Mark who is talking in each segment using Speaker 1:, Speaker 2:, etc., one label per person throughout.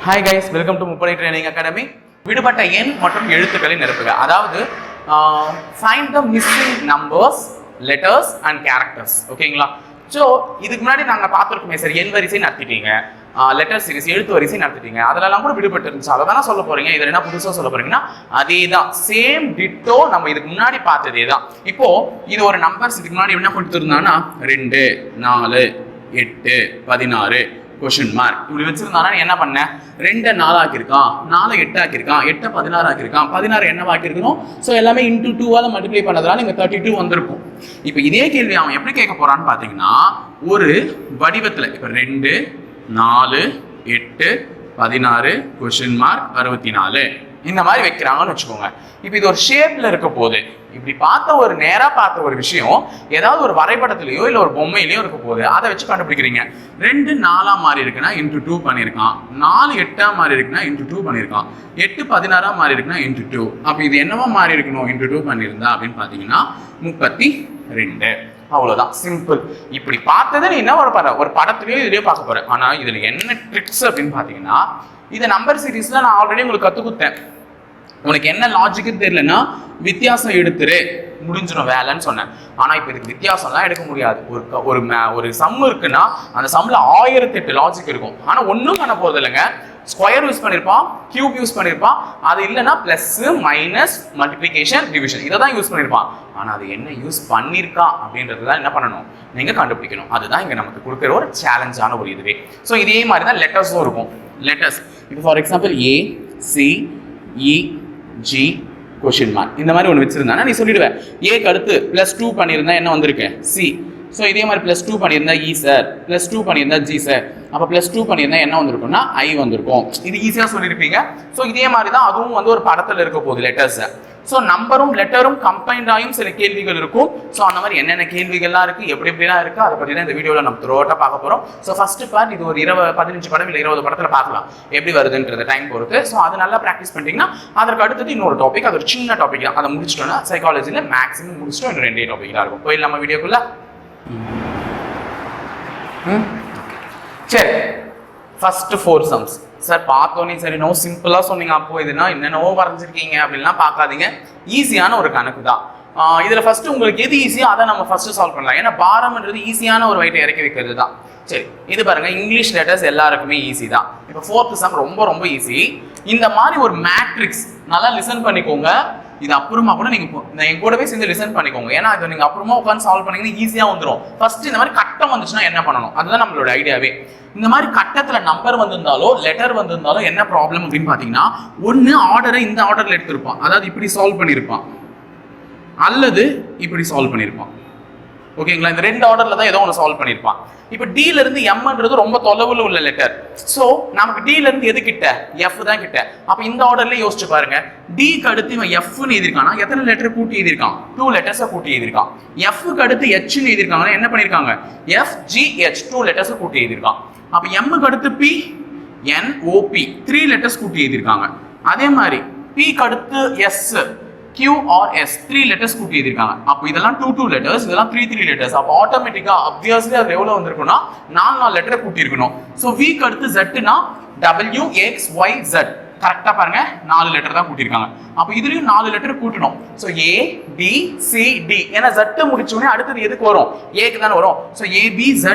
Speaker 1: Hi guys, welcome to முப்படை training academy. விடுபட்ட எண் மற்றும் எழுத்துக்களை நிரப்புக. அதாவது find the missing numbers, letters and characters. ஓகேங்களா? ஸோ இதுக்கு முன்னாடி நாங்கள் பார்த்துருக்கோமே சார், எண் வரிசை நடத்திட்டீங்க, லெட்டர் சீரிஸ் எழுத்து வரிசை நடத்திட்டீங்க, அதெல்லாம் கூட விடுபட்டு இருந்துச்சு. அதை தானே சொல்ல போறீங்க. இதில் என்ன புதுசாக சொல்ல போறீங்கன்னா அதே தான், சேம் டிட்டோ நம்ம இதுக்கு முன்னாடி பார்த்ததே தான். இப்போ இது ஒரு நம்பர்ஸ் இதுக்கு முன்னாடி என்ன கொடுத்துருந்தாங்கன்னா 2, 4, 8, 16 கொஸ்டின் மார்க் இப்படி வச்சிருந்தானா என்ன பண்ண, 2 4 ஆக்கியிருக்கான், 4 8 ஆக்கியிருக்கான், 8 16 ஆக்கியிருக்கான், 16 என்ன ஆக்கியிருக்கணும். ஸோ எல்லாமே இன்டூ 2 மல்டிப்ளை பண்ணதுனால இங்கே 32 வந்திருக்கும். இப்போ இதே கேள்வி அவன் எப்படி கேட்க போறான்னு பார்த்தீங்கன்னா, ஒரு வடிவத்தில் இப்போ 2 4 8 16 கொஸ்டின் மார்க் 64 இந்த மாதிரி வைக்கிறாங்கன்னு வச்சுக்கோங்க. இப்போ இது ஒரு ஷேப்ல இருக்க போது, இப்படி பார்த்த ஒரு நேரா பார்த்த ஒரு விஷயம் ஏதாவது ஒரு வரைபடத்திலேயோ இல்லை ஒரு பொம்மையிலையோ இருக்க போது அதை வச்சு கண்டுபிடிக்கிறீங்க. 2 4 மாறி இருக்குன்னா இன்டூ 2 பண்ணியிருக்கான், 4 8 மாறி இருக்குன்னா இன்டூ 2 பண்ணியிருக்கான், 8 16 மாறி இருக்குன்னா இன்டூ 2. அப்போ இது என்னவா மாறி இருக்கணும் இன்டூ 2 பண்ணியிருந்தா அப்படின்னு பார்த்தீங்கன்னா 32. அவ்வளோதான், சிம்பிள். இப்படி பார்த்தது நீ என்ன ஒரு படத்துலையோ இதுலையோ பார்க்க போற. ஆனால் இதில் என்ன ட்ரிக்ஸ் அப்படின்னு பார்த்தீங்கன்னா, இந்த நம்பர் சீரீஸ்ல நான் ஆல்ரெடி உங்களுக்கு கற்றுக் கொடுத்தேன். உனக்கு என்ன லாஜிக்குன்னு தெரியலன்னா வித்தியாசம் எடுத்துரு, முடிஞ்சிடும் வேலைன்னு சொன்னேன். ஆனால் இப்போ இதுக்கு வித்தியாசம்லாம் எடுக்க முடியாது. ஒரு சம் இருக்குன்னா அந்த சம்மில் 1008 லாஜிக் இருக்கும். ஆனால் ஒன்றும் பண்ண போகிறது இல்லைங்க. ஸ்கொயர் யூஸ் பண்ணியிருப்பான், கியூப் யூஸ் பண்ணியிருப்பான், அது இல்லைன்னா ப்ளஸ் மைனஸ் மல்டிப்ளிகேஷன் டிவிஷன் இதை தான் யூஸ் பண்ணியிருப்பான். ஆனால் அது என்ன யூஸ் பண்ணியிருக்கான் அப்படின்றது தான் என்ன பண்ணணும், நீங்கள் கண்டுபிடிக்கணும். அதுதான் இங்கே நமக்கு கொடுக்குற ஒரு சேலஞ்சான ஒரு இதுவே. ஸோ இதே மாதிரி தான் லெட்டர்ஸும் இருக்கும். லெட்டர்ஸ் இப்போ for example A, C, E, G question mark இந்த மாதிரி ஒன்று வச்சிருந்தானா நீ சொல்லிடுவேன். ஏக்கு அடுத்து +2 பண்ணியிருந்தா என்ன வந்திருக்கு, C. ஸோ இதே மாதிரி +2 பண்ணியிருந்தா E சார், +2 பண்ணியிருந்தா G சார். அப்போ +2 பண்ணியிருந்தா என்ன வந்திருக்கும்னா I வந்திருக்கும். இது ஈஸியாக சொல்லியிருப்பீங்க. ஸோ இதே மாதிரி தான் அதுவும் ஒரு படத்தில் இருக்க போகுது லெட்டர்ஸ். ஸோ நம்பரும் லெட்டரும் கம்பைன்டாயும் சில கேள்விகள் இருக்கும். ஸோ அந்த மாதிரி என்னென்ன கேள்விகள்லாம் இருக்குது, எப்படிலாம் இருக்குது, அதை பற்றி தான் இந்த வீடியோவில் நம்ம த்ரோட்டாக பார்க்க போகிறோம். ஸோ ஃபர்ஸ்ட் பார்ட் இது ஒரு 15 படம் இல்லை 20 படத்தில் பார்க்கலாம் எப்படி வருதுன்றது டைம் பொறுத்து. ஸோ அது நல்லா ப்ராக்டிஸ் பண்ணிட்டீங்கன்னா அதற்கு அடுத்தது இன்னொரு டாபிக், அது ஒரு சின்ன டாபிக் தான். அதை முடிச்சிட்டோன்னா சைக்காலஜியில் மேக்ஸிமம் முடிச்சிட்டோம். இன்னும் 2 டாபிக் தான் இருக்கும். போய் நம்ம வீடியோக்குள்ள சரி. ஃபர்ஸ்ட் 4 சம்ஸ் சார் பார்த்தோன்னே சரி நோ சிம்பிளாக சொன்னீங்க. அப்போ இதுனா என்னென்னவோ வரைஞ்சிருக்கீங்க அப்படின்லாம் பார்க்காதீங்க. ஈஸியான ஒரு கணக்கு தான். இதில் ஃபர்ஸ்ட் உங்களுக்கு எது ஈஸியோ அதை நம்ம ஃபர்ஸ்ட் சால்வ் பண்ணலாம். ஏன்னா பாரம்ன்றது ஈஸியான ஒரு வெயிட்டை இறக்கி வைக்கிறது தான். சரி, இது பாருங்க, இங்கிலீஷ் லெட்டர்ஸ் எல்லாருக்குமே ஈஸி தான். இப்போ 4th சம் ரொம்ப ரொம்ப ஈஸி. இந்த மாதிரி ஒரு மேட்ரிக்ஸ் நல்லா லிசன் பண்ணிக்கோங்க. இது அப்புறமா கூட நீங்க என் கூடவே சேர்ந்து லிசன் பண்ணிக்கோங்க. ஏன்னா இது நீங்க அப்புறமா உட்காந்து சால்வ் பண்ணீங்கன்னா ஈஸியா வந்துடும். ஃபர்ஸ்ட் இந்த மாதிரி கட்டம் வந்துச்சுன்னா என்ன பண்ணணும், அதுதான் நம்மளோட ஐடியாவே. இந்த மாதிரி கட்டத்துல நம்பர் வந்திருந்தாலோ லெட்டர் வந்திருந்தாலோ என்ன ப்ராப்ளம் அப்படின்னு பாத்தீங்கன்னா, ஒன்னு ஆர்டரை இந்த ஆர்டர்ல எடுத்திருப்பான், அதாவது இப்படி சால்வ் பண்ணியிருப்பான், அல்லது இப்படி சால்வ் பண்ணியிருப்பான். ஓகேங்களா? இந்த 2 ஆர்டர்ல தான் ஏதோ ஒன்று சால்வ் பண்ணியிருப்பான். இப்போ டில இருந்து எம்ன்றது ரொம்ப தொலைவில் உள்ள லெட்டர். ஸோ நமக்கு டில இருந்து எது கிட்ட, எஃப் தான் கிட்ட. அப்போ இந்த ஆர்டர்ல யோசிச்சு பாருங்க, டிக்கு அடுத்து இவன் எஃப்னு எழுதியிருக்கானா எத்தனை லெட்டர் கூட்டி எழுதியிருக்கான், 2 லெட்டர்ஸை கூட்டி எழுதியிருக்கான். எஃப்க்கு அடுத்து ஹெச்னு எழுதியிருக்காங்கன்னா என்ன பண்ணியிருக்காங்க, எஃப் ஜி ஹெச் 2 லெட்டர்ஸை கூட்டி எழுதியிருக்கான். அப்போ எம்முக்கு அடுத்து பி என் ஓபி 3 லெட்டர்ஸ் கூட்டி எழுதியிருக்காங்க. அதே மாதிரி பிக்கு அடுத்து S Q or S 3 letters கூட்டி எழுதிருக்காங்க. அப்போ இதெல்லாம் 2 லெட்டர்ஸ், இதெல்லாம் 3 லெட்டர்ஸ். அப்போ ஆட்டோமேட்டிக்கா அப்வியஸ்லி அது எவ்வளவு வந்திருக்கும்னா 4 லெட்டர் கூட்டி இருக்கணும். சோ V க்கு அடுத்து Z னா W X Y Z கரெக்டா பாருங்க, 4 லெட்டர் தான் கூட்டி இருக்காங்க. அப்போ இதுலயும் 4 லெட்டர் கூட்டணும். So A B C D, ஏன்னா Z முடிச்ச உடனே அடுத்து எதுக்கு வரும், A க்கு தான் வரும். So A B Z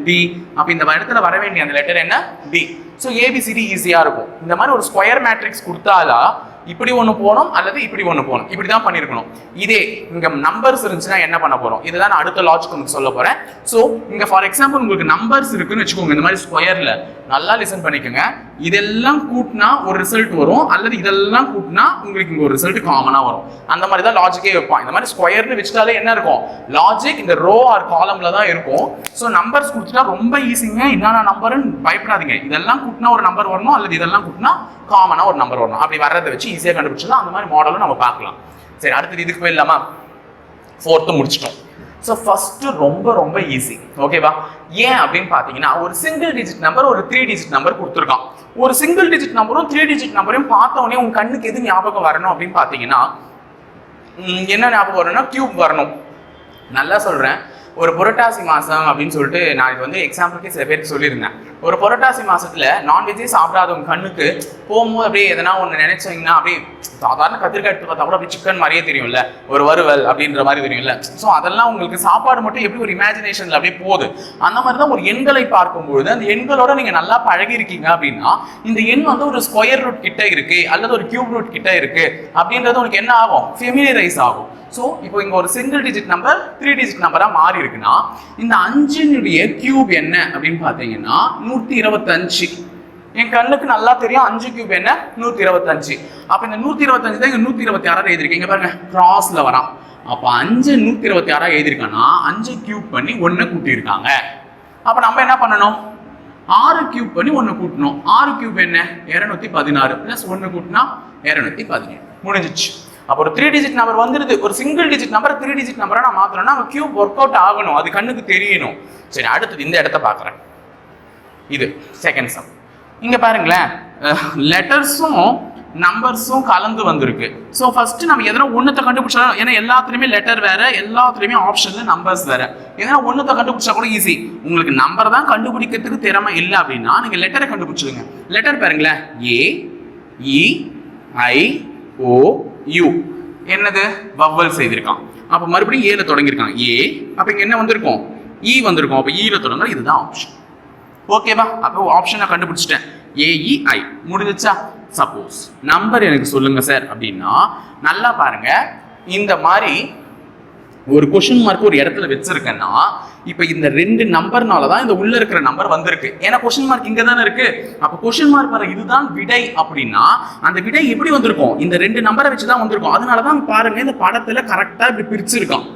Speaker 1: D. அப்ப இந்த இடத்துல வர வேண்டிய அந்த லெட்டர் என்ன, D. சோ ABCD ஈஸியா இருக்கும். இந்த மாதிரி ஒரு ஸ்கொயர் மேட்ரிக்ஸ் கொடுத்தாலா இப்படி ஒன்று போகணும் அல்லது இப்படி ஒன்று போகணும், இப்படி தான் பண்ணியிருக்கணும். இதே இங்கே நம்பர்ஸ் இருந்துச்சுன்னா என்ன பண்ண போகிறோம், இதுதான் நான் அடுத்த லாஜிக் உங்களுக்கு சொல்ல போகிறேன். ஸோ இங்கே ஃபார் எக்ஸாம்பிள் உங்களுக்கு நம்பர்ஸ் இருக்குன்னு வச்சுக்கோங்க. இந்த மாதிரி ஸ்கொயரில் நல்லா லிசன் பண்ணிக்கோங்க. இதெல்லாம் கூட்டினா ஒரு ரிசல்ட் வரும், அல்லது இதெல்லாம் கூட்டினா உங்களுக்கு இங்கே ஒரு ரிசல்ட் காமனாக வரும். அந்த மாதிரி தான் லாஜிக்கே வைப்பான். இந்த மாதிரி ஸ்கொயர்னு வச்சுட்டாலே என்ன இருக்கும், லாஜிக் இந்த ரோ ஆர் காலம்ல தான் இருக்கும். ஸோ நம்பர்ஸ் கொடுத்துட்டா ரொம்ப ஈஸிங்க. என்னென்ன நம்பர்னு பயப்படாதீங்க. இதெல்லாம் கூட்டினா ஒரு நம்பர் வரணும், அல்லது இதெல்லாம் கூட்டினா காமனா ஒரு நம்பர் வரணும். அப்படி வர்றதை வச்சு ஈஸியாக கண்டுபிடிச்சலாம். அந்த மாதிரி மாடலும் நம்ம பார்க்கலாம். சரி, அடுத்தது இதுக்கு போயிடலாமா? 4th முடிச்சிட்டோம். ஸோ ஃபர்ஸ்ட் ரொம்ப ரொம்ப ஈஸி. ஓகேவா? ஏன் அப்படின்னு பார்த்தீங்கன்னா, ஒரு சிங்கிள் டிஜிட் நம்பர் ஒரு 3 டிஜிட் நம்பர் கொடுத்துருக்கான். ஒரு சிங்கிள் டிஜிட் நம்பரும் 3 டிஜிட் நம்பரையும் பார்த்த உடனே உங்க கண்ணுக்கு எது ஞாபகம் வரணும் அப்படின்னு பார்த்தீங்கன்னா, என்ன ஞாபகம் வரணும்னா கியூப் வரணும். நல்லா சொல்றேன், ஒரு புரட்டாசி மாதம் அப்படின்னு சொல்லிட்டு நான் இது வந்து எக்ஸாம்பிளுக்கு சில பேருக்கு சொல்லியிருந்தேன். ஒரு புரட்டாசி மாதத்தில் நான்வெஜ்ஜே சாப்பிடாதவங்க கண்ணுக்கு போகும்போது அப்படியே எதனா ஒன்று நினைச்சிங்கன்னா அப்படியே சாதாரண கத்திரிக்காய் எடுத்து பார்த்தா கூட அப்படியே சிக்கன் மாதிரியே தெரியும்ல, ஒரு வறுவல் அப்படின்ற மாதிரி தெரியும்ல. ஸோ அதெல்லாம் உங்களுக்கு சாப்பாடு மட்டும் எப்படி ஒரு இமேஜினேஷனில் அப்படியே போகுது. அந்த மாதிரி தான் ஒரு எண்களை பார்க்கும்பொழுது அந்த எண்களோட நீங்கள் நல்லா பழகி இருக்கீங்க அப்படின்னா இந்த எண் வந்து ஒரு ஸ்கொயர் ரூட் கிட்ட இருக்கு அல்லது ஒரு கியூப் ரூட் கிட்ட இருக்கு அப்படின்றது உனக்கு என்ன ஆகும், ஃபெமிலியரைஸ் ஆகும். ஸோ இப்போ இங்கே ஒரு சிங்கிள் டிஜிட் நம்பர் 3 டிஜிட் நம்பராக மாறி இருக்குன்னா இந்த 5னுடைய கியூப் என்ன அப்படின்னு பார்த்தீங்கன்னா 125. என் கண்ணுக்கு நல்லா தெரியும் 5 கியூப் என்ன 125. அப்போ இந்த 125 தான் இங்கே 126 எழுதிருக்கீங்க பாருங்க, கிராஸ்ல வரான். அப்போ 5 126 எழுதிருக்கான்னா 5 கியூப் பண்ணி 1 கூட்டியிருக்காங்க. அப்போ நம்ம என்ன பண்ணணும், 6 கியூப் பண்ணி 1 கூட்டணும். 6 கியூப் என்ன 216 பிளஸ் 1 கூட்டினா 217 முடிஞ்சிச்சு. அப்போ ஒரு 3 டிஜிட் நம்பர் வந்துருது. ஒரு சிங்கிள் டிஜிட் நம்பர் 3 டிஜிட் நம்பரை நான் மாற்றணும்னா அவங்க கியூப் ஒர்க் அவுட் ஆகணும், அது கண்ணுக்கு தெரியணும். சரி, அடுத்தது இந்த இடத்த பார்க்குறேன். இது செகண்ட் சம். இங்கே பாருங்களேன், லெட்டர்ஸும் நம்பர்ஸும் கலந்து வந்திருக்கு. ஸோ ஃபர்ஸ்ட் நம்ம எதனா ஒன்றத்தை கண்டுபிடிச்சா, ஏன்னா எல்லாத்துலேயுமே லெட்டர் வேற, எல்லாத்துலேயுமே ஆப்ஷன்ல நம்பர்ஸ் வேற. எதனா ஒன்றத்தை கண்டுபிடிச்சா கூட ஈஸி. உங்களுக்கு நம்பர் தான் கண்டுபிடிக்கிறதுக்கு திறமை இல்லை அப்படின்னா நீங்கள் லெட்டரை கண்டுபிடிச்சிடுங்க. லெட்டர் பாருங்களேன், ஏ இ ஐ ஓ யூ. என்னது வவ்வல் செய்திருக்கான். அப்போ மறுபடியும் ஏல தொடங்கியிருக்கான் ஏ. அப்போ இங்கே என்ன வந்திருக்கும், இ வந்திருக்கும். அப்போ ஈல தொடங்குற இதுதான் ஆப்ஷன். ஓகேவா? அப்போ ஆப்ஷனை கண்டுபிடிச்சிட்டேன், ஏஇஐ முடிஞ்சிச்சா? சப்போஸ் நம்பர் எனக்கு சொல்லுங்க சார் அப்படின்னா நல்லா பாருங்க, இந்த மாதிரி ஒரு கொஸ்டின் மார்க் ஒரு இடத்துல வச்சிருக்கேன்னா இப்போ இந்த 2 நம்பர்னால தான் இந்த உள்ள இருக்கிற நம்பர் வந்திருக்கு. ஏன்னா கொஸ்டின் மார்க் இங்க தானே இருக்கு. அப்போ கொஸ்டின் மார்க் வர இதுதான் விடை அப்படின்னா அந்த விடை எப்படி வந்திருக்கும், இந்த 2 நம்பரை வச்சு தான் வந்திருக்கும். அதனால தான் பாருங்க இந்த படத்துல கரெக்டா இப்படி பிரிச்சிருக்கான்.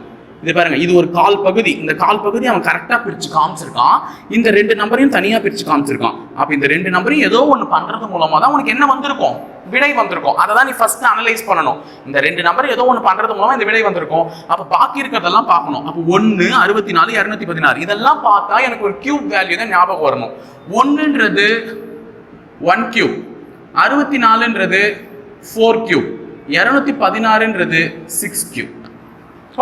Speaker 1: இது பாருங்க, இது ஒரு கால் பகுதி. இந்த கால் பகுதி அவன் கரெக்டா பிரிச்சு காமிச்சிருக்கான். இந்த 2 நம்பரையும் தனியா பிரிச்சு காமிச்சிருக்கான். அப்ப இந்த 2 நம்பரையும் ஏதோ ஒண்ணு பண்றது மூலமா தான் உனக்கு என்ன வந்திருக்கும், விடை வந்திருக்கும். அதை தான் நீ ஃபர்ஸ்ட் அனலைஸ் பண்ணணும். இந்த 2 நம்பர் ஏதோ ஒண்ணு பண்றது மூலமா இந்த விடை வந்திருக்கும். அப்ப பாக்கி இருக்கிறதெல்லாம் பார்க்கணும். அப்போ 1 64 216 இதெல்லாம் பார்த்தா எனக்கு ஒரு கியூப் வேல்யூ தான் ஞாபகம் வரணும். 1ன்றது 1 கியூப், 64ன்றது 4 கியூப், 216ன்றது 6 கியூப்.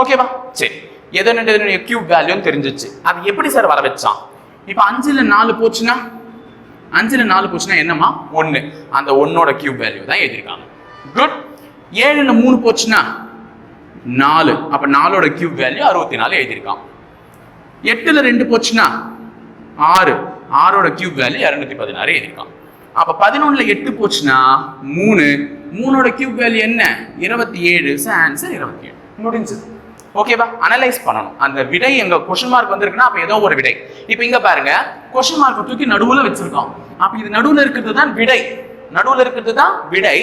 Speaker 1: ஓகேவா? சரி, எதனுடைய கியூப் வேல்யூன்னு தெரிஞ்சிச்சு. அது எப்படி சார் வர வச்சான்? இப்போ 5ல் 4 போச்சுன்னா 5ல் 4 போச்சுன்னா என்னமா 1. அந்த 1ஓட கியூப் வேல்யூ தான் எழுதிருக்காங்க. குட். 7ல் 3 போச்சுன்னா 4. அப்ப 4ஓட கியூப் வேல்யூ 64 எழுதிருக்கான். 8ல் 2 போச்சுன்னா 6. 6ஓட கியூப் வேல்யூ 216 எழுதிருக்கான். அப்ப 11ல் 8 போச்சுன்னா 3. 3ஓட கியூப் வேல்யூ என்ன 27. ஆன்சர் 27 முடிஞ்சது. ஓகேவா? அனலைஸ் பண்ணணும். அந்த விடை எங்க கொஸ்டின் மார்க் வந்திருக்குன்னா அப்ப ஏதோ ஒரு விடை. இப்போ இங்க பாருங்க, கொஸ்டின் மார்க் தூக்கி நடுவுல வச்சிருக்கோம். அப்ப இது நடுவுல இருக்கிறது தான் விடை. நடுவுல இருக்கிறது தான் விடை.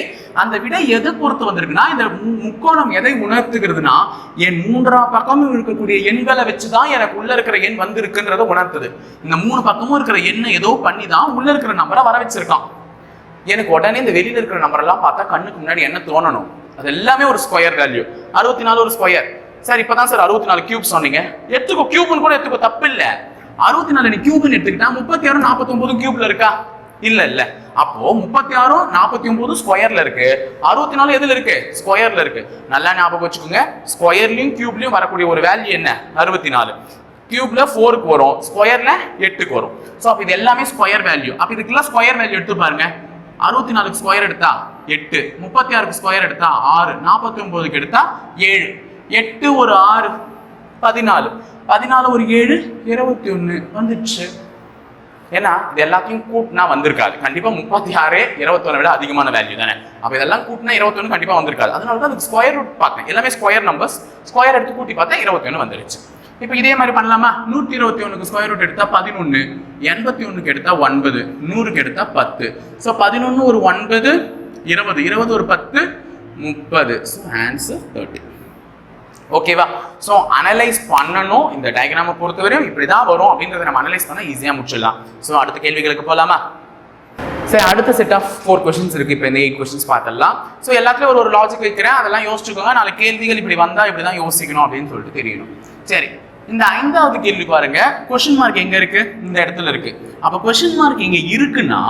Speaker 1: அந்த விடை எதை பொறுத்து வந்திருக்குன்னா இந்த முக்கோணம் எதை உணர்த்துகிறதுனா என் 3ஆம் பக்கமும் இருக்கக்கூடிய எண்களை வச்சுதான் எனக்கு உள்ள இருக்கிற எண் வந்திருக்குன்றத உணர்த்துது. இந்த 3 பக்கமும் இருக்கிற எண்ணை ஏதோ பண்ணி தான் உள்ள இருக்கிற நம்பரை வர வச்சிருக்கான். எனக்கு உடனே இந்த வெளியில இருக்கிற நம்பர் எல்லாம் பார்த்தா கண்ணுக்கு முன்னாடி என்ன தோணணும், அது எல்லாமே ஒரு ஸ்கொயர் வேல்யூ. 64 ஒரு ஸ்கொயர். சார் இப்பதான் சார் 64 கியூப் சொன்னீங்க, எடுத்துக்கோ, கியூப்னு கூட எடுத்துக்கோ, தப்பு இல்ல. 64 நீ கியூப்னு எடுத்துக்கிட்டா 36 49 கியூப்ல இருக்கா? இல்ல இல்ல. அப்போ 36 49 ஸ்கொயர்ல இருக்கு, 64 எதுல இருக்கு, ஸ்கொயர்ல இருக்கு. நல்லா ஞாபகம் வச்சுக்கோங்க, ஸ்கொயர்லயும் கியூப்லயும் வரக்கூடிய ஒரு வேல்யூ என்ன 64. கியூப்ல 4க்கு வரும், ஸ்கொயர்ல 8க்கு வரும். சோ அப்ப இது எல்லாமே ஸ்கொயர் வேல்யூ. அப்ப இதுக்கெல்லாம் ஸ்கொயர் வேல்யூ எடுத்து பாருங்க. 64க்கு ஸ்கொயர் எடுத்தா 8, 36க்கு ஸ்கொயர் எடுத்தா 6, 49க்கு எடுத்தா 7. 8 ஒரு 6 14, 14 ஒரு 7 21 வந்துச்சு. ஏன்னா இது எல்லாத்தையும் கூட்டினா வந்திருக்காது. கண்டிப்பா 36 21 விட அதிகமான வேல்யூ தானே. அப்ப இதெல்லாம் கூட்டினா 21 கண்டிப்பா வந்திருக்காது. அதனால தான் அதுக்கு ஸ்கொயர் ரூட் பார்த்தேன். எல்லாமே ஸ்கொயர் நம்பர்ஸ். ஸ்கொயர் எடுத்து கூட்டி பார்த்தா 21 வந்துருச்சு. இப்போ இதே மாதிரி பண்ணலாமா? 121க்கு ஸ்கொயர் ரூட் எடுத்தா 11, 81க்கு எடுத்தா 9, 100க்கு எடுத்தா 10. ஸோ 11 ஒரு 9 20, 20 ஒரு 10 30. So answer 30. ஓகேவா? ஸோ அனலைஸ் பண்ணணும். இந்த டயக்ராமை பொறுத்தவரையும் இப்படிதான் வரும் அப்படின்றத நம்ம அனலைஸ் பண்ண ஈஸியாக முடிச்சிடலாம். ஸோ அடுத்த கேள்விகளுக்கு போகலாமா? சரி, அடுத்த செட் ஆஃப் 4 கொஸ்டின்ஸ் இருக்கு. இப்போ இந்த 8 கொஸ்டின்ஸ் பார்த்துடலாம். ஸோ எல்லாத்துலேயும் ஒரு லாஜிக் வைக்கிறேன், அதெல்லாம் யோசிச்சுக்கோங்க. நாலு கேள்விகள் இப்படி வந்தால் இப்படி தான் யோசிக்கணும் அப்படின்னு சொல்லிட்டு தெரியணும். சரி, இந்த ஐந்தாவது கேள்வி பாருங்க, கொஸ்டின் மார்க் எங்க இருக்கு? இந்த இடத்துல இருக்கு. அப்ப கொஸ்டின் மார்க் இங்க இருக்குன்னா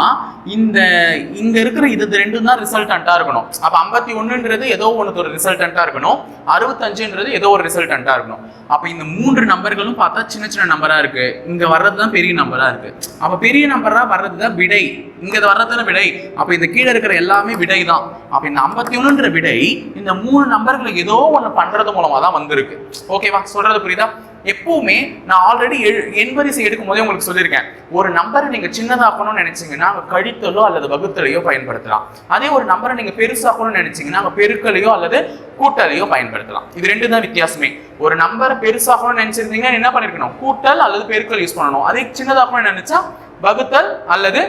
Speaker 1: இங்க இருக்கிற இது ரெண்டும் தான் ரிசல்டன்டா இருக்கணும். அப்ப 51ன்றது ஏதோ ஒன்று ஒரு ரிசல்டன்டா இருக்கணும், 65ன்றது ஏதோ ஒரு ரிசல்டன்டா இருக்கணும். அப்ப இந்த 3 நம்பர்களும் பார்த்தா சின்ன சின்ன நம்பரா இருக்கு, இங்க வர்றதுதான் பெரிய நம்பரா இருக்கு. அப்ப பெரிய நம்பரா வர்றதுதான் விடை, இங்க வர்றதுதான விடை. அப்ப இந்த கீழே இருக்கிற எல்லாமே விடை தான். அப்ப இந்த 51ன்ற விடை இந்த 3 நம்பர்களை ஏதோ ஒண்ணு பண்றது மூலமா தான் வந்திருக்கு. ஓகேவா? சொல்றது புரியுதா? எப்பவுமே நான் ஆல்ரெடி எண்வரிசை எடுக்கும் போதே உங்களுக்கு சொல்லியிருக்கேன், ஒரு நம்பரை நீங்க சின்னதாக்கணும்னு நினைச்சீங்கன்னா கழித்தலோ அல்லது வகுத்தலையோ பயன்படுத்தலாம். அதே ஒரு நம்பரை நீங்க பெருசாக்கணும்னு நினைச்சீங்கன்னா பெருக்கலையோ அல்லது கூட்டலையோ பயன்படுத்தலாம். இது ரெண்டு தான் வித்தியாசமே. ஒரு நம்பரை பெருசாக்கணும்னு நினைச்சிருந்தீங்கன்னா என்ன பண்ணிருக்கணும்? கூட்டல் அல்லது பெருக்கல் யூஸ் பண்ணணும். அதே சின்னதாக்கணும்னு நினைச்சா வகுத்தல் அல்லது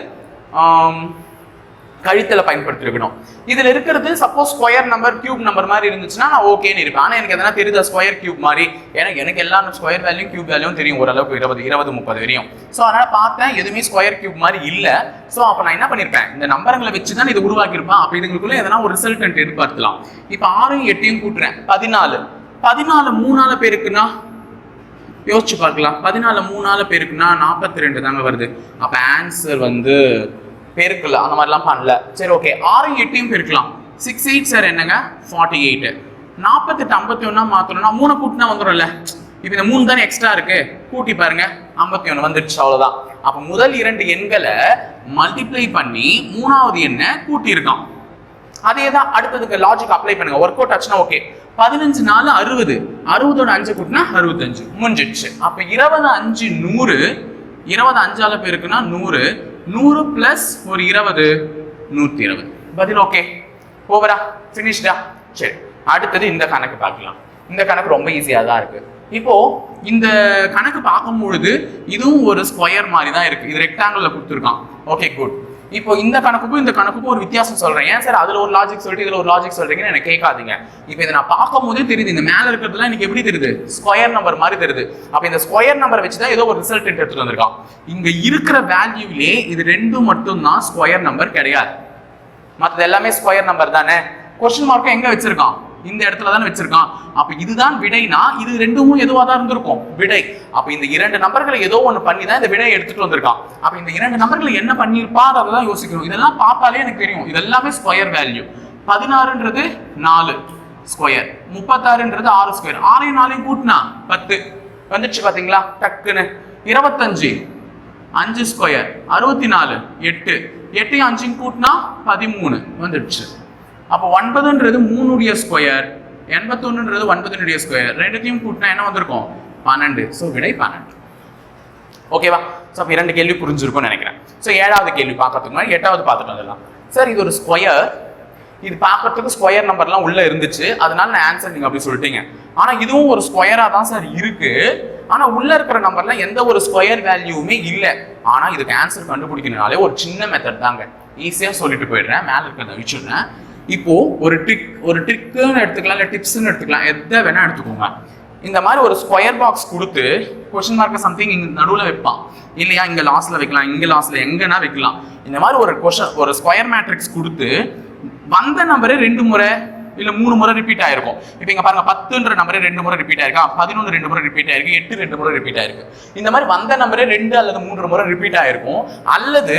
Speaker 1: கழித்தலை பயன்படுத்திருக்கணும். இதுல இருக்கிறது suppose square number cube number மாதிரி இருந்துச்சுன்னா நான் ஓகேன்னு இருப்பேன். ஆனா எனக்கு எதனா தெரியுதா ஸ்கொயர் கியூப் மாதிரி? எனக்கு எல்லா ஸ்கொயர் வேல்யூ கியூப் வேல்யூ தெரியும் ஓரளவுக்கு, 20 30 வரையும். ஸோ அதனால பார்த்தேன் எதுவுமே ஸ்கொயர் கியூப் மாதிரி இல்லை. ஸோ அப்போ நான் என்ன பண்ணிருப்பேன், இந்த நம்பர்களை வச்சு தான் இதை உருவாக்கியிருப்பேன். அப்போ இதுங்களுக்குள்ள எதனா ஒரு ரிசல்டன்ட் எதிர்பார்க்கலாம். இப்போ 6யும் 8யும் கூட்டுறேன், 14 3 பேருக்குன்னா யோசிச்சு பார்க்கலாம். 14 3 பேருக்குன்னா 42 தாங்க வருது. அப்ப ஆன்சர் பெருக்கல அந்த மாதிரிலாம் பண்ணல. சரி ஓகே, 6யும் 8யும் பெருக்கலாம். 6 8 சார் என்னங்க 48. 48 51 மாத்தணும்னா 3 கூட்டினா வந்துடும்ல. இப்போ இந்த 3 தானே எக்ஸ்ட்ரா இருக்கு, கூட்டி பாருங்க 51 வந்துடுச்சு, அவ்வளவுதான். அப்ப முதல் 2 எண்களை மல்டிப்ளை பண்ணி 3வது எண்ணை கூட்டி இருக்கான். அதே தான் அடுத்ததுக்கு லாஜிக் அப்ளை பண்ணுங்க. ஒர்க் அவுட் ஆச்சுன்னா ஓகே. 15 4 60, 60ஓட 5 கூட்டினா 65 முடிஞ்சிடுச்சு. அப்ப 20 5 100, 20 5ஆல பேருக்குன்னா 100, 100 பிளஸ் ஒரு 20 120. பதில் ஓகே, ஓவரா, ஃபினிஷ்டா. சரி, அடுத்தது இந்த கணக்கு பார்க்கலாம். இந்த கணக்கு ரொம்ப ஈஸியா தான் இருக்கு. இப்போ இந்த கணக்கு பார்க்கும் பொழுது இதுவும் ஒரு ஸ்கொயர் மாதிரி தான் இருக்கு. இது ரெக்டாங்கிள்ல கொடுத்துருக்கான். Okay good. இப்போ இந்த கணக்குக்கும் இந்த கணக்குக்கும் ஒரு வித்தியாசம் சொல்றேன். ஏன் சார் அதுல ஒரு லாஜிக் சொல்லிட்டு இதுல ஒரு லாஜிக் சொல்றீங்கன்னு எனக்கு கேட்காதீங்க. இப்போ இதை நான் பார்க்கும் போதே தெரியுது, இந்த மேல இருக்கிறதுலாம் எனக்கு எப்படி தெரியுது? ஸ்கொயர் நம்பர் மாதிரி தெரியுது. அப்ப இந்த ஸ்கொயர் நம்பரை வச்சுதான் ஏதோ ஒரு ரிசல்ட் எடுத்துட்டு வந்திருக்கான். இங்க இருக்கிற வேல்யூலே இது ரெண்டும் மட்டும் தான் ஸ்கொயர் நம்பர் கிடையாது, மற்றது எல்லாமே ஸ்கொயர் நம்பர் தானே. கொஸ்டின் மார்க்கும் எங்க வச்சிருக்கான்? இந்த இடத்துல தானே வச்சிருக்கான். அப்ப இதுதான் விடைனா இது ரெண்டும் எதுவா தான் இருந்திருக்கும், விடை. அப்ப இந்த 2 நம்பர்களை ஏதோ ஒண்ணு பண்ணி தான் இந்த விடையை எடுத்துட்டு வந்திருக்கான். அப்ப இந்த 2 நம்பர்களை என்ன பண்ணிருப்பா அதெல்லாம் யோசிக்கணும். இதெல்லாம் பார்த்தாலே எனக்கு தெரியும் இது எல்லாமே ஸ்கொயர் வேல்யூ. 16ன்றது 4 ஸ்கொயர், 36ன்றது 6 ஸ்கொயர். 6யும் 4யும் கூட்டினா 10 வந்துச்சு பாத்தீங்களா டக்குன்னு. 25 5 ஸ்கொயர், 64 8, 8யும் 5யும் கூட்டினா 13 வந்துடுச்சு. அப்போ 9ன்றது 3 ஸ்கொயர், 81ன்றது 9 ஸ்கொயர், ரெண்டுத்தையும் கூட்டினா என்ன வந்திருக்கும்? 12. ஸோ விடை 12. ஓகேவா? ஸோ அப்போ 2 கேள்வி புரிஞ்சிருக்கும்னு நினைக்கிறேன். ஸோ 7வது கேள்வி பார்க்கறதுக்கு முன்னாடி 8வது பார்த்துட்டு வந்துடலாம். சார் இது ஒரு ஸ்கொயர், இது பார்க்கறதுக்கு ஸ்கொயர் நம்பர்லாம் உள்ள இருந்துச்சு, அதனால நான் ஆன்சர் நீங்க அப்படி சொல்லிட்டீங்க. ஆனா இதுவும் ஒரு ஸ்கொயரா தான் சார் இருக்கு. ஆனா உள்ள இருக்கிற நம்பர்லாம் எந்த ஒரு ஸ்கொயர் வேல்யூவுமே இல்லை. ஆனா இதுக்கு ஆன்சர் கண்டுபிடிக்கணும்னாலே ஒரு சின்ன மெத்தட் தாங்க. ஈஸியா சொல்லிட்டு போயிடுறேன், மேல இருக்கிறத வச்சுடுறேன். இப்போ ஒரு ட்ரிக்னு எடுத்துக்கலாம், இல்லை டிப்ஸ்ன்னு எடுத்துக்கலாம், எதை வேணா எடுத்துக்கோங்க. இந்த மாதிரி ஒரு ஸ்கொயர் பாக்ஸ் கொடுத்து கொஸ்டின் மார்க் சம்திங் இங்க நடுவில் வைப்பான் இல்லையா, இங்க லாஸ்ட்ல வைக்கலாம், இங்க லாஸ்ட்ல எங்கன்னா வைக்கலாம். இந்த மாதிரி ஒரு ஸ்கொயர் மேட்ரிக்ஸ் கொடுத்து வந்த நம்பரே 2 முறை இல்ல 3 முறை ரிப்பீட் ஆயிருக்கும். இப்போ இங்க பாருங்க 10ன்ற நம்பரே 2 முறை ரிப்பீட் ஆயிருக்கா, 11 2 முறை ரிப்பீட் ஆயிருக்கு, 8 2 முறை ரிப்பீட் ஆயிருக்கு. இந்த மாதிரி வந்த நம்பரே 2 அல்லது 3 முறை ரிப்பீட் ஆயிருக்கும். அல்லது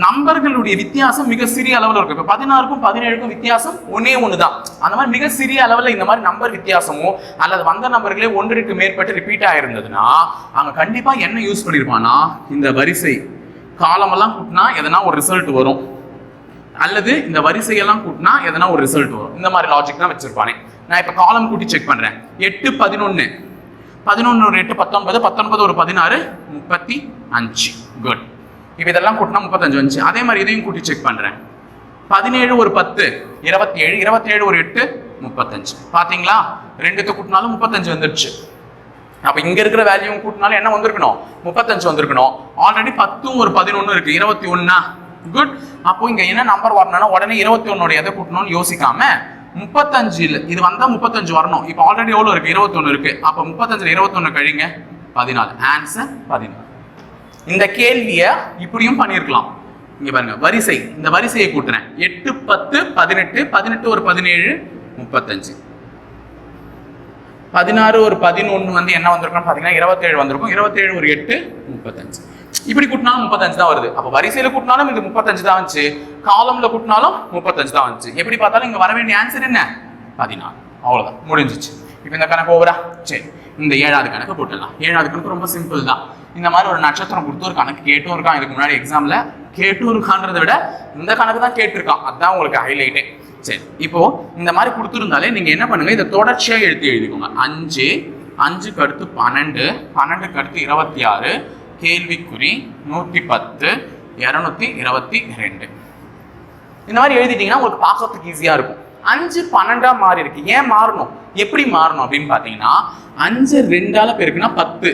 Speaker 1: நம்பர்களுடைய வித்தியாசம் மிக சிறிய அளவில் இருக்கும். இப்போ 16க்கும் 17க்கும் வித்தியாசம் ஒன்று தான். அந்த மாதிரி மிக சிறிய அளவில் இந்த மாதிரி நம்பர் வித்தியாசமோ அல்லது வந்த நம்பர்களே 1க்கு மேற்பட்டு ரிப்பீட் ஆயிருந்ததுன்னா அங்க கண்டிப்பா என்ன யூஸ் பண்ணிருப்பானா, இந்த வரிசை காலமெல்லாம் கூட்டினா எதனா ஒரு ரிசல்ட் வரும், அல்லது இந்த வரிசையெல்லாம் கூட்டினா எதனா ஒரு ரிசல்ட் வரும். இந்த மாதிரி லாஜிக் தான் வச்சிருப்பானே. நான் இப்போ காலம் கூட்டி செக் பண்றேன். 8 11, 11 ஒரு 8 19, 19 ஒரு 16 35. குட். இப்போ இதெல்லாம் கூட்டினா 35 வந்துச்சு. அதே மாதிரி இதையும் கூட்டி செக் பண்றேன். 17 ஒரு 10 27, 27 ஒரு 8 35. பாத்தீங்களா, ரெண்டுத்தை கூட்டினாலும் 35 வந்துருச்சு. அப்ப இங்க இருக்கிற வேல்யூ கூட்டினாலும் என்ன வந்திருக்கணும், 35 வந்திருக்கணும். ஆல்ரெடி 10ம் ஒரு 11 இருக்கு, 21. குட். அப்போ இங்க என்ன நம்பர் வரணும்னா உடனே 21 எதை கூட்டணும்னு யோசிக்காம 35 இது வந்தா 35 வரணும். இப்போ ஆல்ரெடி எவ்வளவு இருக்கு, 21 இருக்கு. அப்ப 35 21 கழிங்க 14. ஆன்சர் 14. இந்த கேள்விய இப்படியும் பண்ணிருக்கலாம். இங்க பாருங்க வரிசை, இந்த வரிசையை கூட்டுறேன். 8 10 18, 18 ஒரு 17 35. 16 ஒரு 11 வந்து என்ன வந்திருக்கும்னு பார்த்தீங்கன்னா 27 வந்திருக்கும். 27 ஒரு 8 35. இப்படி கூட்டினாலும் 35 தான் வருது. அப்போ வரிசையில் கூட்டினாலும் இது 35 தான் வந்துச்சு, காலம்ல கூட்டினாலும் 35 தான் வந்துச்சு. எப்படி பார்த்தாலும் இங்க வர வேண்டிய ஆன்சர் என்ன? 14. அவ்வளவுதான், முடிஞ்சிச்சு. இப்போ இந்த கணக்கு ஓவரா? சரி, இந்த 7வது கணக்கு போட்டுடலாம். 7வது கணக்கு ரொம்ப சிம்பிள் தான். இந்த மாதிரி ஒரு நட்சத்திரம் கொடுத்து ஒரு கணக்கு கேட்டும் இருக்கான். இதுக்கு முன்னாடி எக்ஸாம்ல கேட்டும் இருக்கான்றதை விட இந்த கணக்கு தான் கேட்டிருக்கான். அதுதான் உங்களுக்கு ஹைலைட்டே. சரி, இப்போ இந்த மாதிரி கொடுத்துருந்தாலே நீங்க என்ன பண்ணுங்க, இதை தொடர்ச்சியா எழுதிக்கோங்க. 5, 5க்கு அடுத்து 12, 12க்கு அடுத்து 26, கேள்விக்குறி 110, 222. இந்த மாதிரி எழுதிட்டீங்கன்னா உங்களுக்கு பார்க்கறதுக்கு ஈஸியா இருக்கும். 5 12ஆ மாறி இருக்கு. ஏன் மாறணும், எப்படி மாறணும் அப்படின்னு பாத்தீங்கன்னா, 5 2ஆல பெருக்குனா 10,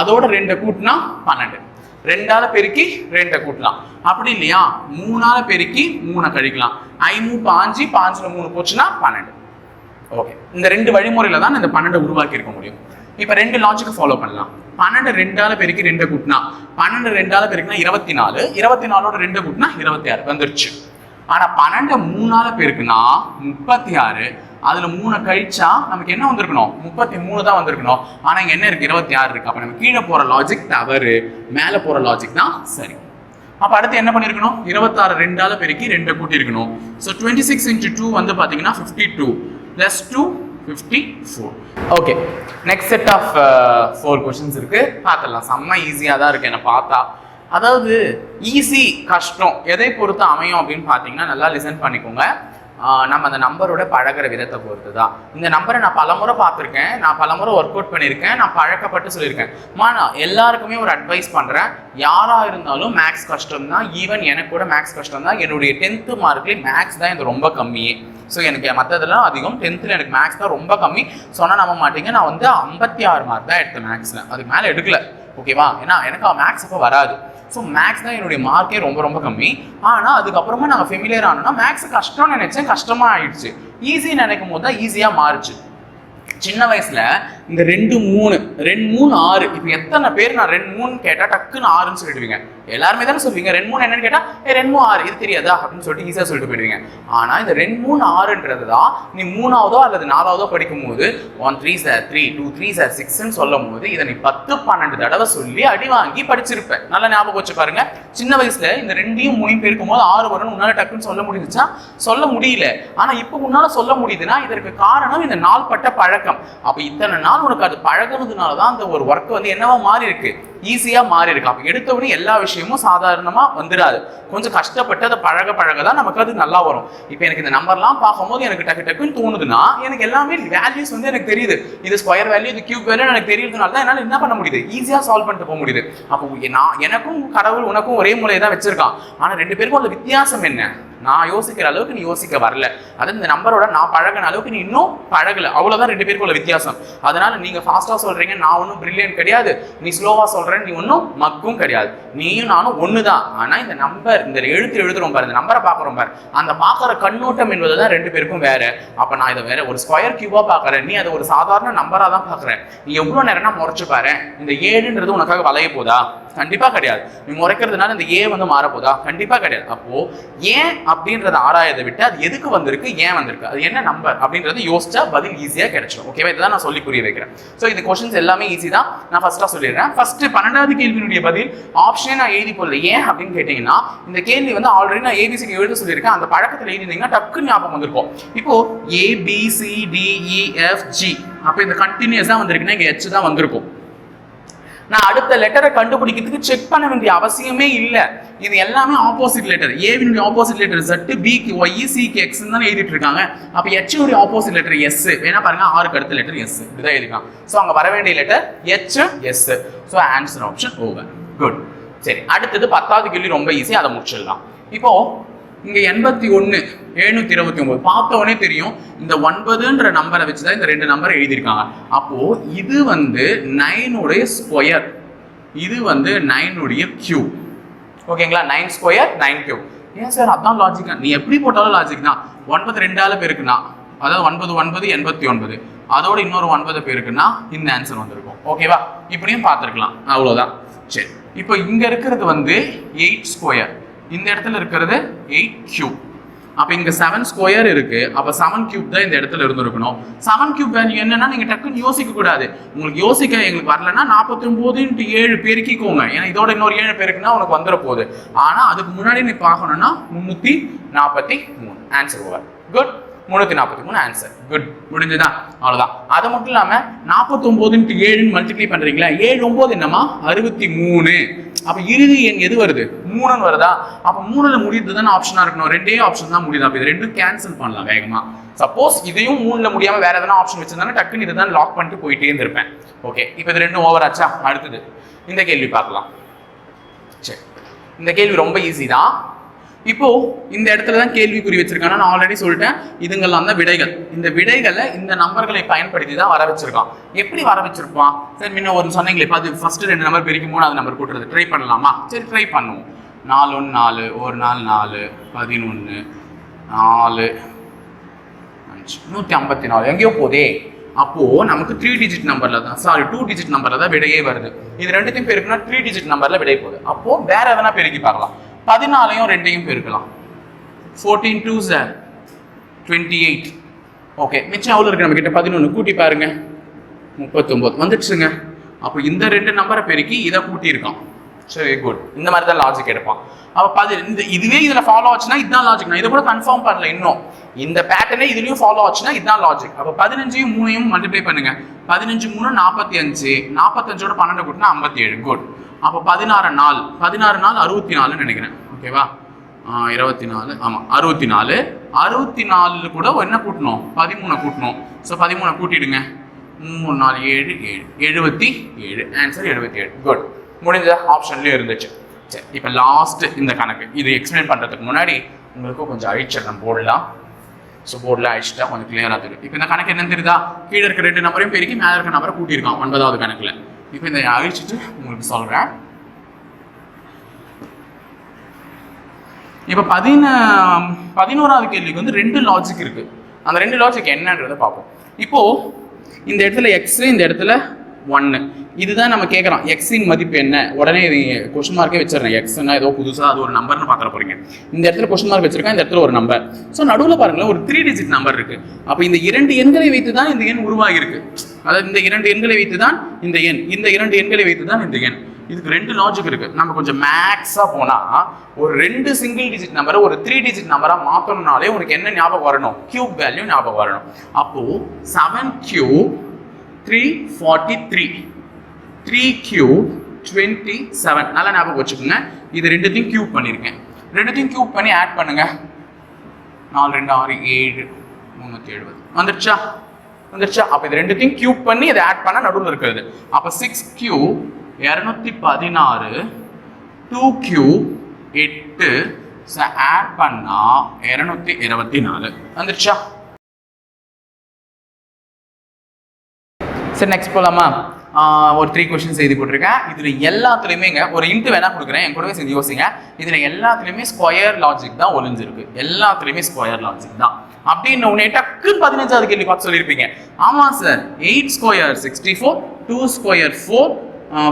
Speaker 1: அதோட 2 கூட்டினா 12, 2ஆல பெருக்கி 2 கூட்டலாம். அப்படி இல்லையா, 3ஆல பெருக்கி 3 கழிக்கலாம். 5 5, 5ல 3 போச்சுன்னா 12. ஓகே, இந்த 2 வழிமுறையில தான் இந்த 12 உருவாக்கி இருக்க முடியும். இப்ப 2 லாஜிக் ஃபாலோ பண்ணலாம். 12 2ஆல பெருக்கி 2 கூட்டினா 12, 2ஆல பெருக்கினா 24, 24ஓட 2 கூட்டினா 26 வந்துருச்சு. ஆனா 12 3ஆல பெருக்குனா 36, அதுல 3 கழிச்சா நமக்கு என்ன வந்திருக்கணும், 33 தான் வந்திருக்கணும். ஆனா இங்க என்ன இருக்கு, 26 இருக்கு. அப்ப நம்ம கீழே போற லாஜிக் தவறு, மேல போற லாஜிக் தான் சரி. அப்ப அடுத்து என்ன பண்ணிருக்கணும், 26 2ஆல பெருக்கி 2 கூட்டி இருக்கணும். சோ 26 into 2 வந்து பாத்தீங்கன்னா 52 plus 2 54. Okay, next set of 4 questions இருக்கு, பார்க்கலாம். செம்ம ஈஸியா தான் இருக்கு என்ன பார்த்தா. அதாவது ஈஸி கஷ்டம் எதை பொறுத்து அமையும் அப்படின்னு பார்த்தீங்கன்னா, நல்லா லிசன் பண்ணிக்கோங்க. நம்ம அந்த நம்பரோட பழகிற விதத்தை பொறுத்து தான். இந்த நம்பரை நான் பலமுறை பார்த்துருக்கேன், நான் பலமுறை ஒர்க் அவுட் பண்ணியிருக்கேன், நான் பழக்கப்பட்டு சொல்லியிருக்கேன். நான் எல்லாருக்குமே ஒரு அட்வைஸ் பண்ணுறேன், யாராக இருந்தாலும் மேக்ஸ் கஷ்டம் தான். ஈவன் எனக்கு கூட மேக்ஸ் கஷ்டம் தான். என்னுடைய 10th மார்க்லேயே மேக்ஸ் தான் எனக்கு ரொம்ப கம்மியே. ஸோ எனக்கு மற்றதெல்லாம் அதிகம், 10th எனக்கு மேக்ஸ் தான் ரொம்ப கம்மி. சொன்னால் நம்ப மாட்டீங்க, நான் வந்து 56 மார்க் தான் எடுத்தேன் மேக்ஸில், அதுக்கு மேலே எடுக்கல. ஓகேவா, ஏன்னா எனக்கு மேக்ஸ் அப்போ வராது. ஸோ மேக்ஸ் தான் என்னுடைய மார்க்கே ரொம்ப ரொம்ப கம்மி. ஆனால் அதுக்கப்புறமா நாங்கள் ஃபெமிலியர் ஆனோம்னா மேக்ஸ் கஷ்டம்னு நினைச்சேன், கஷ்டமாக ஆயிடுச்சு. ஈஸி நினைக்கும் போது தான் ஈஸியாக மாறுச்சு. சின்ன வயசுல இந்த 2 3 2 3 6, இப்போ எத்தனை பேர் நான் 2 3 கேட்டா டக்குன்னு 6ன்னு சொல்லிடுவீங்க. எல்லாருமே தானே சொல்வீங்க. 2 3 என்னன்னு கேட்டா 2 3 6 இது தெரியாதா அப்படின்னு சொல்லிட்டு ஈஸியா சொல்லிட்டு போயிடுவீங்க. ஆனா இந்த 2 3 6ன்றது தான் நீ 3ஆவதோ அல்லது 4ஆவதோ படிக்கும் போது 1 3 சார் 3 2 3 சார் 6ன்னு சொல்லும் போது இதை நீ 10 12 தடவை சொல்லி அடி வாங்கி படிச்சிருப்ப. நல்லா ஞாபகம் வச்சு பாருங்க. சின்ன வயசுல இந்த 2யும் 3யும் பெருக்கும் போது 6 வரும்னு உன்னால டக்குன்னு சொல்ல முடிஞ்சுச்சா? சொல்ல முடியல. ஆனா இப்போ உன்னால சொல்ல முடியுதுன்னா இதற்கு காரணம் இந்த நாள் பட்ட பழக்கம். அப்ப இத்தனை நாள் உனக்கு அது பழகுனதுனால தான் அந்த ஒரு ஒர்க் வந்து என்னவா மாறி இருக்கு, ஈஸியா மாறி இருக்கு. அப்ப எடுத்தவனே எல்லா விஷயமும் சாதாரணமா வந்துடாது. கொஞ்சம் கஷ்டப்பட்டு அதை பழக தான் நமக்கு அது நல்லா வரும். இப்போ எனக்கு இந்த நம்பர்லாம் பார்க்கும்போது எனக்கு டக்கு டக்குன்னு தோணுதுன்னா எனக்கு எல்லாமே வேல்யூஸ் வந்து எனக்கு தெரியுது. இது ஸ்கொயர் வேல்யூ, இது கியூப் வேல்யூ எனக்கு தெரியுதுனால தான் என்னால் என்ன பண்ண முடியுது, ஈஸியா சால்வ் பண்ணிட்டு போக முடியுது. அப்போ எனக்கும் கடவுள் உனக்கும் ஒரே மூலையை தான் வச்சிருக்கான். ஆனா 2 பேருக்கும் அந்த வித்தியாசம் என்ன, நான் யோசிக்கிற அளவுக்கு நீ யோசிக்க வரல. அதாவது இந்த நம்பரோட நான் பழகின அளவுக்கு நீ இன்னும் பழகல. அவ்வளவுதான் 2 பேருக்கும் உள்ள வித்தியாசம். அதனால நீங்க ஃபாஸ்டா சொல்றீங்க, நான் ஒன்றும் பிரில்லியன்ட் கிடையாது. நீ ஸ்லோவா சொல்றேன், நீ ஒன்றும் மக்கும் கிடையாது. நீயும் நானும் ஒண்ணுதான். ஆனா இந்த நம்பர், இந்த எழுதுறோம் பாரு, இந்த நம்பரை பாக்குறோம் பாரு, அந்த பாக்குற கண்ணோட்டம் என்பதுதான் 2 பேருக்கும் வேற. அப்ப நான் இதை வேற ஒரு ஸ்கொயர் கியூபா பாக்குறேன், நீ அதை ஒரு சாதாரண நம்பரா தான் பாக்குறேன். நீ எவ்வளவு நேரம்னா முறைச்சு பாரு, இந்த 7ன்றது உனக்காக வளைய போதா? கண்டிப்பா கிடையாது. நீ முறைக்கிறதுனால இந்த ஏ வந்து மாற போதா? கண்டிப்பா கிடையாது. அப்போ ஏன் அப்படின்றத ஆராயதை விட்டு அது எதுக்கு வந்திருக்கு, ஏன் வந்திருக்கு, அது என்ன நம்பர் அப்படின்றது யோசிச்சா பதில் ஈஸியா கிடைச்சிடும். ஓகேவா, இதுதான் நான் சொல்லி புரிய வைக்கிறேன். ஸோ இந்த கொஸ்டின்ஸ் எல்லாமே ஈஸி தான். நான் ஃபர்ஸ்டா சொல்லிடுறேன். ஃபர்ஸ்ட் 12வது கேள்வியினுடைய பதில் ஆப்ஷனே நான் எழுதி போடல. ஏன் அப்படின்னு கேட்டீங்கன்னா, இந்த கேள்வி வந்து ஆல்ரெடி நான் ஏபிசிக்கு எழுத சொல்லியிருக்கேன். அந்த பழக்கத்தில் எழுதினீங்கன்னா டக்குன்னு ஞாபகம் வந்திருக்கும். இப்போ ABCDEFG, அப்போ இந்த கண்டினியூஸா வந்திருக்குன்னா இங்க H தான் வந்திருக்கும். நான் அடுத்த லெட்டரை கண்டுபிடிக்கிறதுக்கு செக் பண்ண வேண்டிய அவசியமே இல்லை. இது எல்லாமே ஆப்போசிட் லெட்டர். ஏவினுடைய ஆப்போசிட் லெட்டர் Z, பிக்கு Y, சிக்கு X தான் எழுதிட்டு இருக்காங்க. அப்ப H உடைய ஆப்போசிட் லெட்டர் S. வேணா பாருங்க, 6க்கு அடுத்த லெட்டர் S இப்படிதான் எழுதிருக்காங்க. ஸோ அங்க வர வேண்டிய letter H, S. So answer option over. Good. சரி, அடுத்தது 10வது கேள்வி ரொம்ப ஈஸி, அதை முடிச்சிடலாம். இப்போ இங்க 81 729 பார்த்தவொடனே தெரியும், இந்த 9ன்ற நம்பரை வச்சுதான் இந்த 2 நம்பரை எழுதியிருக்காங்க. அப்போ இது வந்து 9 உடைய ஸ்கொயர், இது வந்து 9 உடைய கியூப். ஓகேங்களா, 9 ஸ்கொயர் 9 கியூப். ஏன் சார் அதான் லாஜிக்? நீ எப்படி போட்டாலும் லாஜிக் தான். 9 2ஆல பெருக்குனா, அதாவது 9 9 89, அதோட இன்னொரு 9 பேருக்குன்னா இந்த ஆன்சர் வந்திருக்கும். ஓகேவா, இப்படியும் பார்த்துருக்கலாம். அவ்வளவுதான். சரி, இப்போ இங்க இருக்கிறது வந்து 8 ஸ்கொயர், இந்த இடத்துல இருக்கிறது 8 கியூப். அப்போ இங்கே 7 ஸ்கொயர் இருக்கு. அப்போ 7 கியூப் தான் இந்த இடத்துல இருந்திருக்கணும். 7 கியூப் வேல்யூ என்னன்னா நீங்கள் டக்குன்னு யோசிக்க கூடாது. உங்களுக்கு யோசிக்க எங்களுக்கு வரலன்னா 49 × 7 பெருக்கிக்கோங்க. ஏன்னா இதோட இன்னொரு 7 பெருக்குன்னா உனக்கு வந்துட போகுது. ஆனால் அதுக்கு முன்னாடி நீ பார்க்கணும்னா 343 answer over. Good. 343 answer. Good. முடிஞ்சுதா? அவ்வளோதான். அது மட்டும் இல்லாமல் 49 × 7 மல்டிப்ளை பண்ணுறீங்களா? 7 9 என்னமா 63. அப்போ இறுதி எண் எது வருது? 3ன்னு வருதா? அப்போ 3ல் முடியுது தானே ஆப்ஷனாக இருக்கணும். ரெண்டே ஆப்ஷன் தான் முடியுது. அப்போ இது ரெண்டும் கேன்சல் பண்ணலாம் வேகமாக. சப்போஸ் இதையும் 3ல் முடியாமல் வேற எதனா ஆப்ஷன் வச்சிருந்தாங்க டக்குன்னு இதை தான் லாக் பண்ணிட்டு போயிட்டே இருந்திருப்பேன். ஓகே, இப்போ இது ரெண்டும் ஓவர் ஆச்சா? அடுத்தது இந்த கேள்வி பார்க்கலாம். சரி, இந்த கேள்வி ரொம்ப ஈஸி தான். இப்போ இந்த இடத்துல தான் கேள்விக்குறி வச்சிருக்காங்க. நான் ஆல்ரெடி சொல்லிட்டேன், இதுங்கெல்லாம் தான் விடைகள். இந்த விடைகளை இந்த நம்பர்களை பயன்படுத்தி தான் வர வச்சிருக்கான். எப்படி வர வச்சிருப்பான்? சரி, முன்ன ஒரு சொன்னீங்களே, அது ஃபர்ஸ்ட் 2 நம்பர் பெருக்கி 3வது நம்பர் கூட்டுறது ட்ரை பண்ணலாமா? சரி, ட்ரை பண்ணுவோம். 4 1 4, 1 4 4, 11 4 5 154 எங்கேயோ போதே. அப்போ நமக்கு 3 டிஜிட் நம்பர்ல தான், சாரி 2 டிஜிட் நம்பர்ல தான் விடையே வருது. இது ரெண்டுத்தையும் பெருக்குனா 3 டிஜிட் நம்பர்ல விடை போகுது. அப்போ வேற எதனா பெருக்கி பார்க்கலாம். 14ஐயும் 2ஐயும் பெருக்கலாம். 14 2s 28. ஓகே, மிச்சம் எவ்வளோ இருக்கு நம்ம கிட்ட? 11. கூட்டி பாருங்க, 39 வந்துடுச்சுங்க. அப்போ இந்த 2 நம்பரை பெருக்கி இதை கூட்டியிருக்கான். சரி, குட். இந்த மாதிரி தான் லாஜிக் எடுப்பான். அப்போ இதுவே இதில் ஃபாலோ ஆச்சுன்னா இதுதான் லாஜிக். நான் இதை கூட கன்ஃபார்ம் பண்ணல இன்னும். இந்த பேட்டர்னே இதுலயும் ஃபாலோ ஆச்சுன்னா இதுதான் லாஜிக். அப்போ 15ஐயும் 3ஐயும் மல்டிப்ளை பண்ணுங்க. 15 3 45. 45ஓட 12 கூட்டினா 57. குட். அப்போ 16 நாள் 64 நினைக்கிறேன். ஓகேவா? 24, ஆமாம் 64. 64 கூட என்ன கூட்டணும்? 13 கூட்டணும். ஸோ 13 கூட்டிடுங்க. 3 4 7 7 77. ஆன்சர் 77. குட். முடிஞ்ச ஆப்ஷன்லேயே இருந்துச்சு. சரி, இப்போ லாஸ்ட் இந்த கணக்கு இது எக்ஸ்பிளைன் பண்ணுறதுக்கு முன்னாடி உங்களுக்கு கொஞ்சம் அழிச்சிடலாம் போர்டெலாம். ஸோ போர்டில் அழிச்சிட்டா கொஞ்சம் கிளியராக தெரியும். இப்போ இந்த கணக்கு என்ன தெரியுதா? கீழே இருக்க 2 நம்பரையும் பெருக்கி மேலே இருக்க நம்பரை கூட்டியிருக்கான் 9வது கணக்கில். இப்போ இந்த அழிச்சிட்டு உங்களுக்கு சொல்கிறேன். இப்போ 11வது கேள்விக்கு வந்து 2 லாஜிக் இருக்கு. அந்த 2 லாஜிக் என்னன்றதை பார்ப்போம். இப்போ இந்த இடத்துல எக்ஸ், இந்த இடத்துல 1. இதுதான் நம்ம கேட்குறோம். எக்ஸின் மதிப்பு என்ன? உடனே கொஸ்டின் மார்க்கே வச்சிடறேன். எக்ஸ்னா ஏதோ புதுசாக அது ஒரு நம்பர்னு பார்க்க போறீங்க. இந்த இடத்துல கொஸ்டின் மார்க் வச்சிருக்கேன், இந்த இடத்துல ஒரு நம்பர். ஸோ நடுவில் பாருங்களேன், ஒரு 3 டிஜிட் நம்பர் இருக்கு. அப்போ இந்த 2 எண்களை வைத்து தான் இந்த எண் உருவாகி இருக்கு. அதாவது இந்த 2 எண்களை வைத்து தான் இந்த எண், இந்த 2 எண்களை வைத்து தான் இந்த எண். இதுக்கு 2 லாஜிக் இருக்கு. நம்ம கொஞ்சம் மேக்ஸா போனா ஒரு 2 சிங்கிள் டிஜிட் நம்பரை ஒரு 3 டிஜிட் நம்பரா மாத்தணும்னாலே உனக்கு என்ன ஞாபகம் வரணும்? கியூப் வேல்யூ ஞாபகம் வரணும். அப்போ 7 கியூப் 343, 3 கியூப் 27. நல்லா ஞாபகம் வச்சுக்கோங்க. இது 2த்தையும் கியூப் பண்ணிருக்கேன். 2த்தையும் கியூப் பண்ணி ஆட் பண்ணுங்க. 4 2 6 7 370 வந்துருச்சா? அப்ப இது 2த்தையும் கியூப் பண்ணி இதை ஆட் பண்ண நடுவில் இருக்கிறது. அப்ப 6 கியூப் 216, 2 கியூப் 8, ஆட் பண்ணா 224 வந்துருச்சா? சரி, நெக்ஸ்ட் போலாமா? ஒரு 3 கொஸ்டின்ஸ் எழுதி போட்டிருக்கேன். இதுல எல்லாத்துலயுமேங்க ஒரு இன்ட்டு வேணா கொடுக்குறேன், என் கூடவே சேர்ந்து யோசிங்க. இதுல எல்லாத்துலயுமே ஸ்கொயர் லாஜிக் தான் ஒளிஞ்சிருக்கு. எல்லாத்துலயுமே ஸ்கொயர் லாஜிக் தான். அப்படின்னு உடனே டக்குன்னு 15வது கேள்வி பார்த்து சொல்லியிருப்பீங்க. ஆமா சார், 8 ஸ்கொயர் 64, 2 ஸ்கொயர் 4,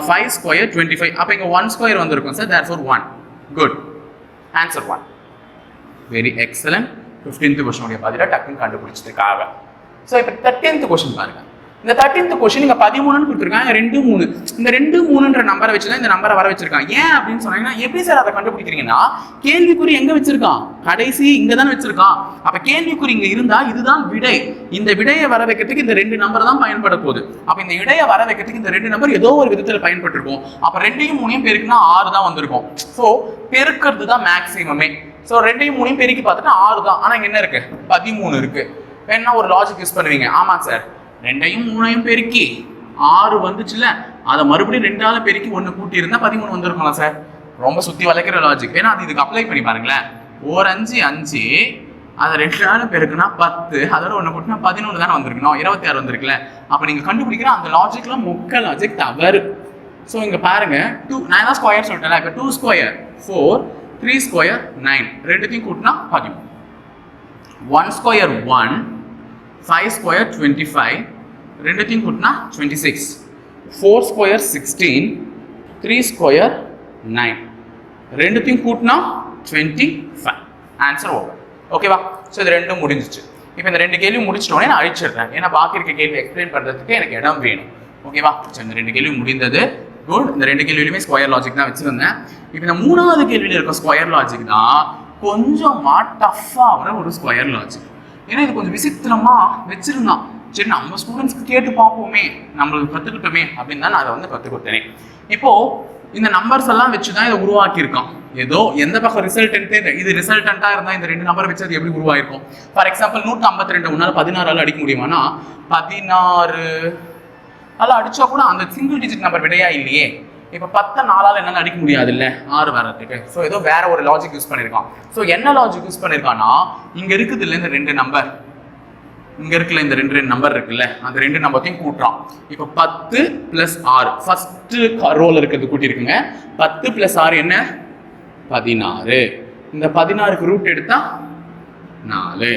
Speaker 1: 5 ஸ்கொயர் 25. அப்போ இங்கே 1 ஸ்கொயர் வந்திருக்கும் sir. Therefore 1. Good. Answer 1. Very excellent. 15th கொஸ்டினுடைய பதிலாக டக்குன்னு கண்டுபிடிச்சிருக்காங்க. ஸோ இப்போ 13th கொஸ்டின் பாருங்க. இந்த 13th கொஸ்டின் இங்கே 13ன்னு கொடுத்துருக்காங்க. 2 3. இந்த 2 3ன்ற நம்பரை வச்சு தான் இந்த நம்பரை வர வச்சிருக்காங்க. ஏன் அப்படின்னு சொன்னீங்கன்னா, எப்படி சார் அதை கண்டுபிடிக்கிறீங்கன்னா, கேள்விக்குறி எங்க வச்சிருக்கான்? கடைசி இங்க தான் வச்சிருக்கான். அப்ப கேள்விக்குறி இங்க இருந்தா இதுதான் விடை. இந்த விடையை வர வைக்கிறதுக்கு இந்த 2 நம்பர் தான் பயன்பட போகுது. அப்ப இந்த விடையை வர வைக்கிறதுக்கு இந்த 2 நம்பர் ஏதோ ஒரு விதத்துல பயன்பட்டிருக்கும். அப்ப 2ஐயும் 3ஐயும் பெருக்கினா 6 தான் வந்திருக்கும். ஸோ பெருக்கிறது தான் மேக்ஸிமமே. ஸோ 2ஐயும் 3ஐயும் பெருக்கி பார்த்துட்டு 6 தான். ஆனா இங்க என்ன இருக்கு? 13 இருக்கு. வேணா ஒரு லாஜிக் யூஸ் பண்ணுவீங்க. ஆமா சார், 2ஐயும் 3ஐயும் பெருக்கி 6 வந்துச்சுல, அதை மறுபடியும் 2ஆல பெருக்கி 1 கூட்டி இருந்தா 13 வந்திருக்கலாம் சார். ரொம்ப சுத்தி வளைக்கிற லாஜிக். ஏன்னா அது இதுக்கு அப்ளை பண்ணி பாருங்களேன். 1 5 5, அதை 2ஆல பெருக்குனா 10, அதோட 1 கூட்டினா 11 தானே வந்திருக்கணும். 26 வந்திருக்குல்ல. அப்ப நீங்க கண்டுபிடிக்கிற அந்த லாஜிக்ல மொக்க லாஜிக் தவறு. ஸோ இங்க பாருங்க, 2 நான் தான் ஸ்கொயர் சொல்லிட்டேன். இப்போ 2 ஸ்கொயர் 4, 3 ஸ்கொயர் 9, 2த்தையும் கூட்டினா 13. 1 ஸ்கொயர் 1, 5 ஸ்கொயர் 25, 2த்தையும் கூட்டினா 26. 4 ஸ்கொயர் 16, 3 ஸ்கொயர் 9, 2த்தையும் கூட்டினா 25. Answer over. ஓகேவா? ஸோ இது ரெண்டும் முடிஞ்சிச்சு. இப்போ இந்த 2 கேள்வி முடிச்சிட்டோன்னே நான் அழிச்சிடுறேன். ஏன்னா பாக்கி இருக்க கேள்வி எக்ஸ்பிளைன் பண்ணுறதுக்கு எனக்கு இடம் வேணும். ஓகேவா? ஸோ இந்த 2 கேள்வி முடிந்தது. குட். இந்த 2 கேள்வியிலுமே ஸ்கொயர் லாஜிக் தான் வச்சுருந்தேன். இப்போ இந்த 3வது கேள்வியில் இருக்க ஸ்கொயர் லாஜிக் தான் கொஞ்சம் டஃப்பாக ஒரு ஸ்கொயர் லாஜிக். ஏன்னா இது கொஞ்சம் விசித்திரமாக வச்சிருந்தான். சரி, நம்ம ஸ்டூடெண்ட்ஸ்க்கு கேட்டு பார்ப்போமே, நம்மளுக்கு கற்றுக்கிட்டோமே அப்படின்னு தான் நான் அதை கற்றுக் கொடுத்தேனே. இப்போது இந்த நம்பர்ஸ் எல்லாம் வச்சு தான் இதை உருவாக்கியிருக்கான். ஏதோ எந்த பக்கம் ரிசல்டன்ட்டே இது ரிசல்டண்ட்டாக இருந்தால் இந்த 2 நம்பர் வச்சு அது எப்படி உருவாயிருக்கும்? ஃபார் எக்ஸாம்பிள் 152 உன்னால் 16 அடிக்க முடியுமானா 16 அடிச்சா கூட அந்த சிங்கிள் டிஜிட் நம்பர் விடையா இல்லையே. இப்போ 10 4 என்னால் அடிக்க முடியாது இல்லை 6 வரதுக்கு. ஸோ ஏதோ வேற ஒரு லாஜிக் யூஸ் பண்ணியிருக்கான். ஸோ என்ன லாஜிக் யூஸ் பண்ணியிருக்கான்னா, இங்கே இருக்குது இல்லை இந்த 2 நம்பர், இங்கே இருக்குல்ல இந்த 2 நம்பர் இருக்குல்ல, அந்த 2 நம்பரையும் கூட்டுறான். இப்போ 10 + 6 ஃபர்ஸ்ட் ரோல் இருக்கிறது கூட்டியிருக்குங்க. 10 + 6 என்ன? 16. இந்த 16க்கு ரூட் எடுத்தா 4.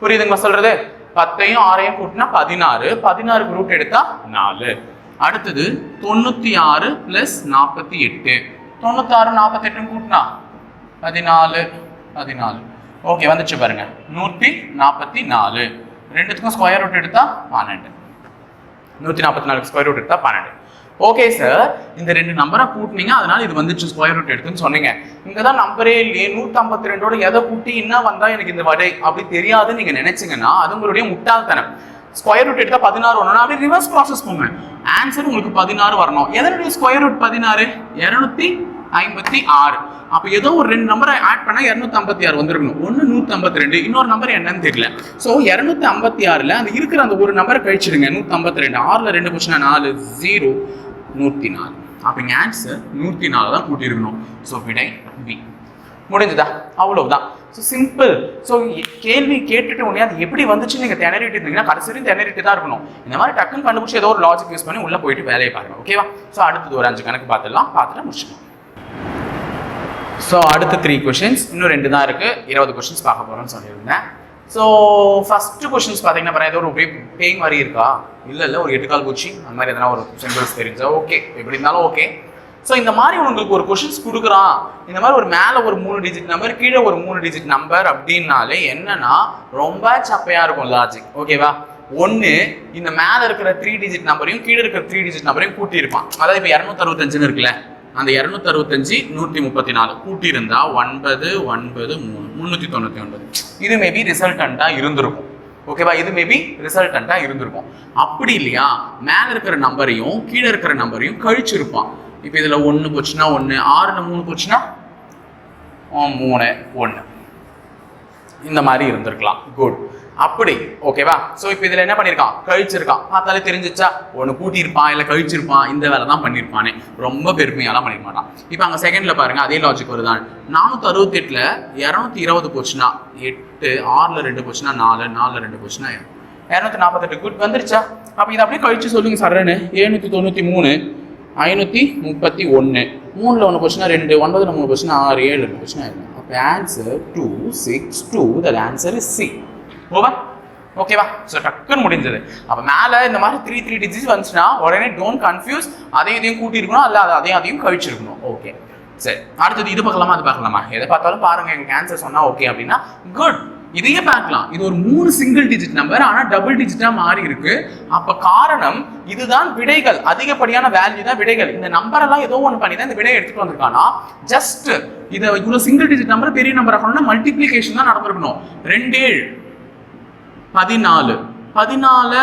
Speaker 1: புரியுதுங்களா சொல்றது? 10ஐயும் 6ஐயும் கூட்டினா 16, 16க்கு ரூட் எடுத்தா 4. அடுத்தது 96 + 48, 96 48 கூட்டினா 14, 14. ஓகே, வந்துச்சு பாருங்க 144. ரெண்டுத்துக்கும் ஸ்கொயர் ரூட் எடுத்தா 12. 144 ஸ்கொயர் ரூட் எடுத்தா 12. ஓகே சார், இந்த 2 நம்பரை கூட்டினீங்க, அதனால இது வந்துச்சு ஸ்கொயர் ரூட் எடுத்துன்னு சொன்னீங்க. இங்கே தான் நம்பரே இல்லையே, 152ஓட எதை கூட்டி என்ன வந்தால் எனக்கு இந்த வடை அப்படி தெரியாதுன்னு நீங்கள் நினைச்சிங்கன்னா அது உங்களுடைய முட்டாள்தனம். ஸ்கொயர் ரூட் எடுத்தால் 16 வரணும், அப்படியே ரிவர்ஸ் ப்ராசஸ் போங்க. ஆன்சர் உங்களுக்கு 16 வரணும். எதனுடைய ஸ்கொயர் ரூட் 16? 256. அப்போ ஏதோ ஒரு 2 நம்பரை ஆட் பண்ணால் 256 வந்துருக்கணும். ஒன்று 152, இன்னொரு நம்பர் என்னன்னு தெரியல. ஸோ 256ல் அந்த இருக்கிற அந்த ஒரு நம்பரை கழிச்சிடுங்க. 152, 6ல் 2 போச்சுன்னா 4, 0, 104. அப்போ இங்கே ஆன்சர் 104 தான் கூட்டியிருக்கணும். ஸோ விடை பி. முடிஞ்சுதா? அவ்வளவுதான். So simple. ஸோ கேள்வி கேட்டுட்டு உடனே அது எப்படி வந்துச்சு நீங்கள் திணறிட்டு இருந்தீங்கன்னா கடைசி வரையும் திணறிட்டு தான் இருக்கணும். இந்த மாதிரி டக்குன்னு கண்டுபிடிச்சி ஏதோ ஒரு லாஜிக் யூஸ் பண்ணி உள்ளே போயிட்டு வேலையை பாருங்க. ஓகேவா? ஸோ அடுத்தது ஒரு 5 கணக்கு பார்த்துட்டு முடிச்சுக்கலாம். ஸோ அடுத்த 3 கொஷின்ஸ், இன்னும் 2 தான் இருக்குது. 20 கொஷின்ஸ் பார்க்க போகிறோம்னு சொல்லியிருந்தேன். ஸோ ஃபஸ்ட்டு கொஷின்ஸ் பார்த்தீங்கன்னா பாருங்க, ஏதோ ஒரு பேய் மாதிரி இருக்கா? இல்லை ஒரு 8 கால் பூச்சி அந்த மாதிரி எதனா ஒரு சிம்பிள்ஸ் தெரிஞ்சா ஓகே, எப்படி இருந்தாலும் ஓகே. ஸோ இந்த மாதிரி உங்களுக்கு ஒரு கொஷின்ஸ் கொடுக்குறான், இந்த மாதிரி ஒரு மேலே ஒரு 3 டிஜிட் நம்பர் கீழே ஒரு 3 டிஜிட் நம்பர் அப்படின்னாலே என்னன்னா ரொம்ப சப்பையாக இருக்கும் லாஜிக். ஓகேவா? ஒன்று இந்த மேலே இருக்கிற 3 டிஜிட் நம்பரையும் கீழே இருக்கிற 3 டிஜிட் நம்பரையும் கூட்டியிருப்பான். அதாவது இப்போ 265 இருக்குல்ல, அந்த 265 134 கூட்டியிருந்தா 9 9 3 399. இது மேபி ரிசல்டண்ட்டாக இருந்திருக்கும். ஓகேவா? இது மேபி ரிசல்டண்ட்டாக இருந்திருக்கும். அப்படி இல்லையா, மேலே இருக்கிற நம்பரையும் கீழே இருக்கிற நம்பரையும் கழிச்சிருப்பான். இப்போ இதில் 1 போச்சுன்னா 1, 6ல் 3 போச்சுன்னா 3 1, இந்த மாதிரி இருந்திருக்கலாம். குட். அப்படி ஓகேவா? ஸோ இப்போ இதில் என்ன பண்ணியிருக்கான்? கழிச்சிருக்கான். பார்த்தாலே தெரிஞ்சிச்சா? ஒன்று கூட்டியிருப்பான் இல்லை கழிச்சிருப்பான், இந்த வேலை தான் பண்ணியிருப்பானே. ரொம்ப பெருமையாலாம் பண்ணிக்க மாட்டான். இப்போ அங்கே செகண்டில் பாருங்கள், அதே லாஜிக் வருதான். 468ல் 220 போச்சுன்னா 8, 6ல் 2 போச்சுன்னா 4, 4ல் 2 போச்சுன்னா 248. குட், வந்துருச்சா? அப்போ இதை அப்படியே கழிச்சு சொல்லுங்க சரன்னு. 793, 531, 3ல் 1 போச்சுன்னா 2, 9ல் 3 போச்சுன்னா 6, 7ல் 2 போச்சுன்னா 7. அப்போ answer 262. The answer is C. Over. ஓகேவா? ஸோ டக்குன்னு முடிஞ்சது. அப்போ மேலே இந்த மாதிரி 3 டிஜிட்ஸ் வந்துச்சுன்னா உடனே டோன்ட் கன்ஃபியூஸ். இதையும் கூட்டியிருக்கணும், அல்ல அதையும் கழிச்சிருக்கணும். ஓகே, சரி. அடுத்தது இது பார்க்கலாமா அது பார்க்கலாமா? எதை பார்த்தாலும் பாருங்க, எனக்கு ஆன்சர் சொன்னால் ஓகே அப்படின்னா குட். இதையே பார்க்கலாம். இது ஒரு 3 சிங்கிள் டிஜிட் நம்பர், ஆனால் டபுள் டிஜிட்டாக மாறி இருக்கு. அப்போ காரணம் இதுதான் விடைகள், அதிகப்படியான வேல்யூ தான் விடைகள். இந்த நம்பரெல்லாம் ஏதோ ஒன்று பண்ணி தான் இந்த விடையை எடுத்துட்டு வந்திருக்கானா. ஜஸ்ட் இதை இவ்வளோ சிங்கிள் டிஜிட் நம்பர் பெரிய நம்பர் ஆகணும்னா மல்டிப்ளிகேஷன் தான் நடந்திருக்கணும். 2 7 14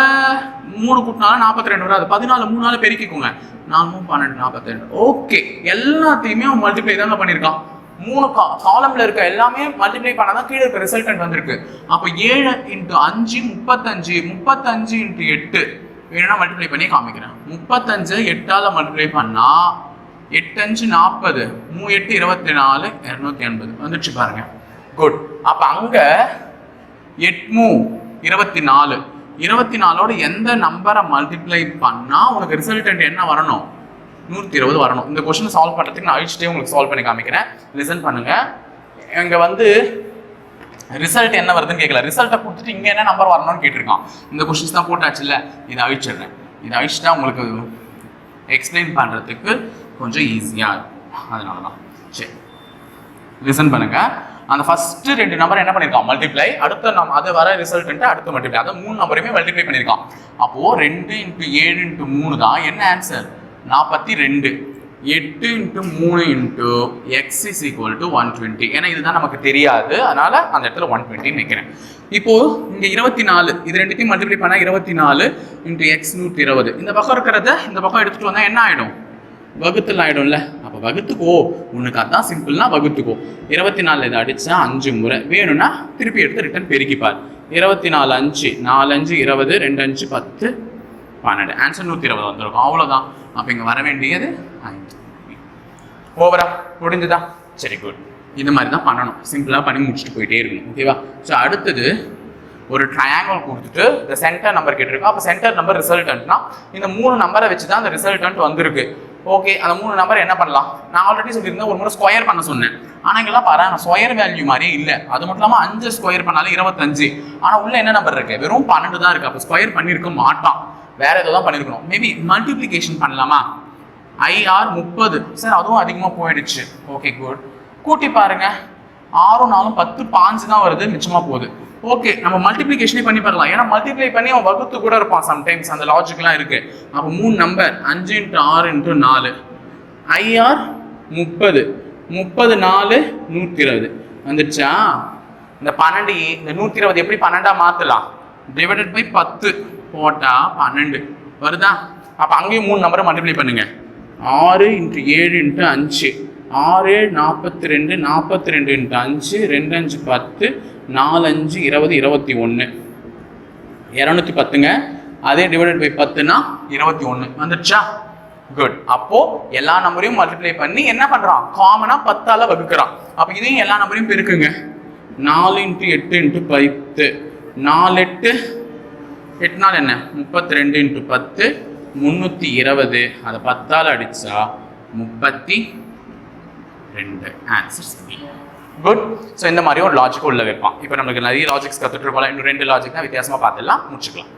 Speaker 1: 3 கூட்டினாலும் 42 வராது. 14 3 பெருக்கிக்கோங்க, 4 12 42. ஓகே, எல்லாத்தையுமே அவன் மல்டிப்ளை தாங்க பண்ணியிருக்கான். 3 காலம்ல இருக்க எல்லாமே மல்டிப்ளை பண்ணாதான் கீழே இருக்க ரிசல்டன்ட் வந்திருக்கு. அப்போ 7 × 5 35, 35 × 8 வேணும்னா மல்டிப்ளை பண்ணி காமிக்கிறேன். 35 8ஆல் மல்டிப்ளை பண்ணா 8 5 40, 3 8 24, 280 வந்துச்சு பாருங்க. குட். அப்போ அங்க 8 24, 24ஓட எந்த நம்பரை மல்டிப்ளை பண்ணா உனக்கு ரிசல்டன்ட் என்ன வரணும்? 120 வரணும். இந்த கொஸ்டின் சால்வ் பண்ணுறதுக்கு நான் அழிச்சிட்டே உங்களுக்கு சால்வ் பண்ணி காமிக்கிறேன். லிசன் பண்ணுங்க. இங்கே வந்து ரிசல்ட் என்ன வருதுன்னு கேட்கல, ரிசல்ட்டை கொடுத்துட்டு இங்கே என்ன நம்பர் வரணும்னு கேட்டிருக்கான். இந்த கொஸ்டின்ஸ் தான் போட்டாச்சு இல்லை, இதை அழிச்சிடுறேன். இதை அழிச்சிட்டா உங்களுக்கு எக்ஸ்பிளைன் பண்ணுறதுக்கு கொஞ்சம் ஈஸியாக இருக்கும். அதனால தான். சரி, லிசன் பண்ணுங்க. அந்த ஃபர்ஸ்ட் 2 நம்பர் என்ன பண்ணிருக்கான் மல்டிப்ளை, அடுத்த அது வர ரிசல்ட் அடுத்த மல்டிப்ளை, அத 3 நம்பரையுமே மல்டிப்ளை பண்ணிருக்கான். அப்போ 2 × 7 × 3 தான் என்ன answer 42. 8 × 3 × x is equal to 120. ஏன்னா இதுதான் நமக்கு தெரியாது, அதனால அந்த இடத்துல 120 நினைக்கிறேன். இப்போ இங்க 24 இது ரெண்டுத்தையும் மல்டிப்ளை பண்ணா 24 × x 120. இந்த பக்கம் இருக்கிறத இந்த பக்கம் எடுத்துட்டு வந்தா என்ன ஆயிடும் வகுத்துல ஆயிடும்ல. அப்ப வகுத்துக்கோ, உனக்கு அதான் சிம்பிள்னா வகுத்துக்கோ. 24 இதை அடிச்சா 5 முறை, வேணும்னா திருப்பி எடுத்து ரிட்டர்ன் பெருக்கிப்பார். 24 5 4 5 20 2 5 10 12 ஆன்சர் 120 வந்திருக்கும். அவ்வளவுதான். அப்ப இங்க வர வேண்டியது 5. ஓவரா முடிஞ்சுதா? சரி குட். இந்த மாதிரி தான் பண்ணணும், சிம்பிளா பண்ணி முடிச்சுட்டு போயிட்டே இருக்கணும். ஓகேவா? ஸோ அடுத்தது ஒரு ட்ரையாங்கிள் கொடுத்துட்டு இந்த சென்டர் நம்பர் கேட்டிருக்கோம். அப்போ சென்டர் நம்பர் ரிசல்டன்ட்னா இந்த 3 நம்பரை வச்சு தான் அந்த ரிசல்டன்ட் வந்திருக்கு. ஓகே, அந்த 3 நம்பர் என்ன பண்ணலாம்? நான் ஆல்ரெடி சொல்லியிருந்தேன் ஒரு முறை ஸ்கொயர் பண்ண சொன்னேன். ஆனால் இங்கெல்லாம் பாரு ஸ்கொயர் வேல்யூ மாதிரியே இல்லை. அது மட்டும் இல்லாமல் 5 ஸ்கொயர் பண்ணாலும் 25. ஆனால் உள்ள என்ன நம்பர் இருக்கு? வெறும் 12 தான் இருக்கு. அப்போ ஸ்கொயர் பண்ணியிருக்க மாட்டான், வேற ஏதோ தான் பண்ணியிருக்கணும். மேபி மல்டிப்ளிகேஷன் பண்ணலாமா? IR 30 சார், அதுவும் அதிகமாக போயிடுச்சு. Okay good. கூட்டி பாருங்க, 6 4 10 5 தான் வருது, மிச்சமாக போகுது. ஓகே, நம்ம மல்டிப்ளிகேஷனே பண்ணி பார்க்கலாம். ஏன்னா மல்டிப்ளை பண்ணி அவன் வகுத்து கூட இருப்பான் சம்டைம்ஸ், அந்த லாஜிக்லாம் இருக்கு. அப்போ 3 நம்பர் 5 × 6 × 4 IR 30 30 4 120 வந்துடுச்சா? இந்த 12 இந்த 120 எப்படி 12ஆ மாத்தலாம்? டிவைடட் பை 10 போட்டா 12 வருதா? அப்ப அங்கேயும் 3 நம்பரை மல்டிப்ளை பண்ணுங்க. 6 × 7 × 5 6 42 42 × 5 2 5 10 4 5 20 21 210ங்க. அதே டிவைடட் பை 10னா 21 வந்துடுச்சா? குட். அப்போ எல்லா நம்பரையும் மல்டிப்ளை பண்ணி என்ன பண்றான்? காமனா 10ஆல வகுக்கிறான். அப்ப இதையும் எல்லா நம்பரையும் பெருக்குங்க. 4 × 8 × 10 4 8 8 நாள் என்ன 32 × 10 320. அதை 10ஆல அடிச்சா 32 ஆன்சர் சரி. குட். ஸோ இந்த மாதிரி ஒரு லாஜிக் உள்ள வைப்பான். இப்போ நமக்கு நிறைய லாஜிக்ஸ் கற்றுட்டு இருக்கோம், இன்னும் 2 லாஜிக் தான் வித்தியாசமாக பார்த்துடலாம், முடிச்சுக்கலாம்.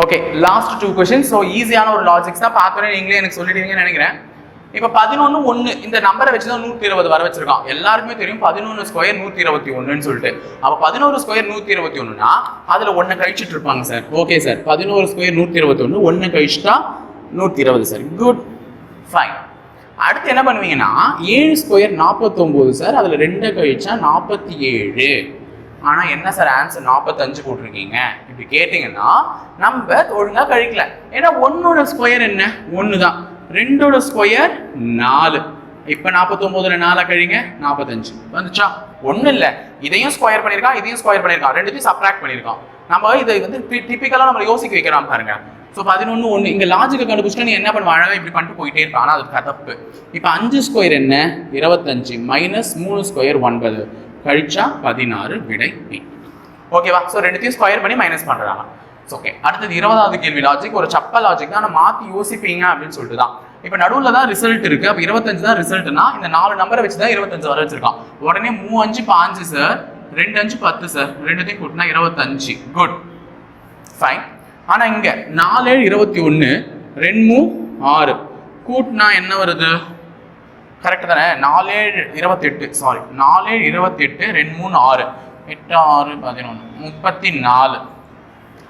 Speaker 1: Okay, last 2 question. ஸோ ஈஸியான ஒரு லாஜிக்ஸ் தான், பார்த்தோன்னே நீங்களே எனக்கு சொல்லிடுவீங்கன்னு நினைக்கிறேன். இப்போ 11 1 இந்த நம்பரை வச்சு தான் 120 வர வச்சிருக்கான். எல்லாருக்குமே தெரியும் 11 ஸ்கொயர் 121ன்னு சொல்லிட்டு. அப்போ 11 ஸ்கொயர் 121னா அதில் 1 கழிச்சுட்டு இருப்பாங்க sir. Okay sir, 11 square 121 1 கழிச்சுட்டா 120 sir. Good, fine. அடுத்து என்ன பண்ணுவீங்கன்னா 7 ஸ்கொயர் 49 சார், அதில் 2 கழிச்சா 47. ஆனால் என்ன சார் ஆன்சர் 45 போட்டிருக்கீங்க? இப்படி கேட்டிங்கன்னா நம்ம ஒழுங்காக கழிக்கல. ஏன்னா 1ஓட ஸ்கொயர் என்ன 1 தான், 2ஓட ஸ்கொயர் 4. இப்போ 49ல் 4 கழிங்க 45 வந்துச்சா? ஒன்றும் இல்லை, இதையும் ஸ்கொயர் பண்ணியிருக்கான் இதையும் ஸ்கொயர் பண்ணியிருக்கான், ரெண்டுத்தையும் சப்ராக்ட் பண்ணியிருக்கான். நம்ம இதை வந்து டிப்பிக்கலாக நம்ம யோசிக்க வைக்கிறான் பாருங்க. ஸோ 11 1 இங்கே லாஜிக்கை கண்டுபிடிச்சிட்டா நீ என்ன பண்ணுவ? அழகாக இப்படி பண்ணிட்டு போயிட்டே இருப்பான். ஆனால் அது தப்பு. இப்போ 5 ஸ்கொயர் என்ன 25 மைனஸ் 3 ஸ்கொயர் 9 கழிச்சா 16 விடை B. ஓகேவா? ஸோ ரெண்டுத்தையும் ஸ்கொயர் பண்ணி மைனஸ் பண்ணுறாங்க. ஓகே, அடுத்தது 20வது கேள்வி லாஜிக். ஒரு சப்ப லாஜிக் தான், மாற்றி யோசிப்பீங்க அப்படின்னு சொல்லிட்டு தான். இப்போ நடுவில் தான் ரிசல்ட் இருக்கு. அப்போ 25 தான் ரிசல்ட்னா இந்த 4 நம்பரை வச்சு தான் 25 வர வச்சிருக்கான். உடனே 3 5 5 சார், 2 5 10 சார், ரெண்டுத்தையும் கூட்டினா 25. Good, fine. ஆனால் இங்கே 4 7 21 2 3 6 கூட்டினா என்ன வருது? கரெக்ட் தானே? 4 7 28 சாரி 4 7 28 2 3 6 8 6 11 34.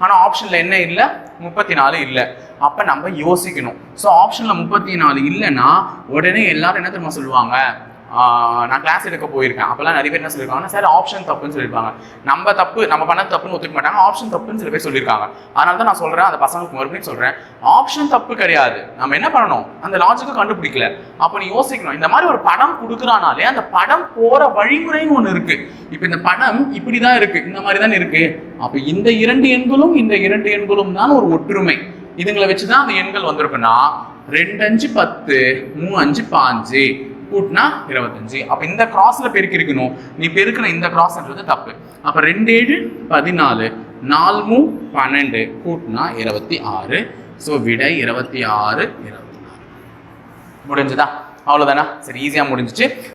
Speaker 1: ஆனால் ஆப்ஷனில் என்ன இல்லை? 34 இல்லை. அப்போ நம்ம யோசிக்கணும். ஸோ ஆப்ஷனில் 34 இல்லைன்னா உடனே எல்லாரும் என்ன தெரியுமா சொல்லுவாங்க? நான் கிளாஸ் எடுக்க போயிருக்கேன், அப்போல்லாம் நிறைய பேர் என்ன சொல்லியிருக்காங்க? சார் ஆப்ஷன் தப்புன்னு சொல்லியிருப்பாங்க. நம்ம தப்பு, நம்ம பண்ண தப்புன்னு ஒத்துக்க மாட்டாங்க, ஆப்ஷன் தப்புன்னு சில பேர் சொல்லியிருக்காங்க. அதனால தான் நான் சொல்கிறேன், அந்த பசங்களுக்கு மறுபடியும் சொல்கிறேன், ஆப்ஷன் தப்பு கிடையாது. நம்ம என்ன பண்ணணும்? அந்த லாஜிக்கை கண்டுபிடிக்கல. அப்போ நீ யோசிக்கணும். இந்த மாதிரி ஒரு படம் கொடுக்குறானாலே அந்த படம் போகிற வழிமுறைன்னு ஒன்று இருக்குது. இப்போ இந்த படம் இப்படி தான் இருக்குது, இந்த மாதிரி தான் இருக்குது. அப்போ இந்த 2 எண்களும் இந்த 2 எண்களும் தான் ஒரு ஒற்றுமை. இதுங்களை வச்சு தான் அந்த எண்கள் வந்திருக்குன்னா 2 5 10 3 5 5 கூட்டினா 25. அப்ப இந்த கிராஸ்ல பெருக்கி இருக்கணும், நீ பெருக்கின இந்த கிராஸ்ன்றது தப்பு. அப்ப 2 7 14 4 3 12 கூட்டினா 26. ஸோ விடை 26 26. முடிஞ்சுதா? அவ்வளவுதானா? சரி, ஈஸியா முடிஞ்சிச்சு.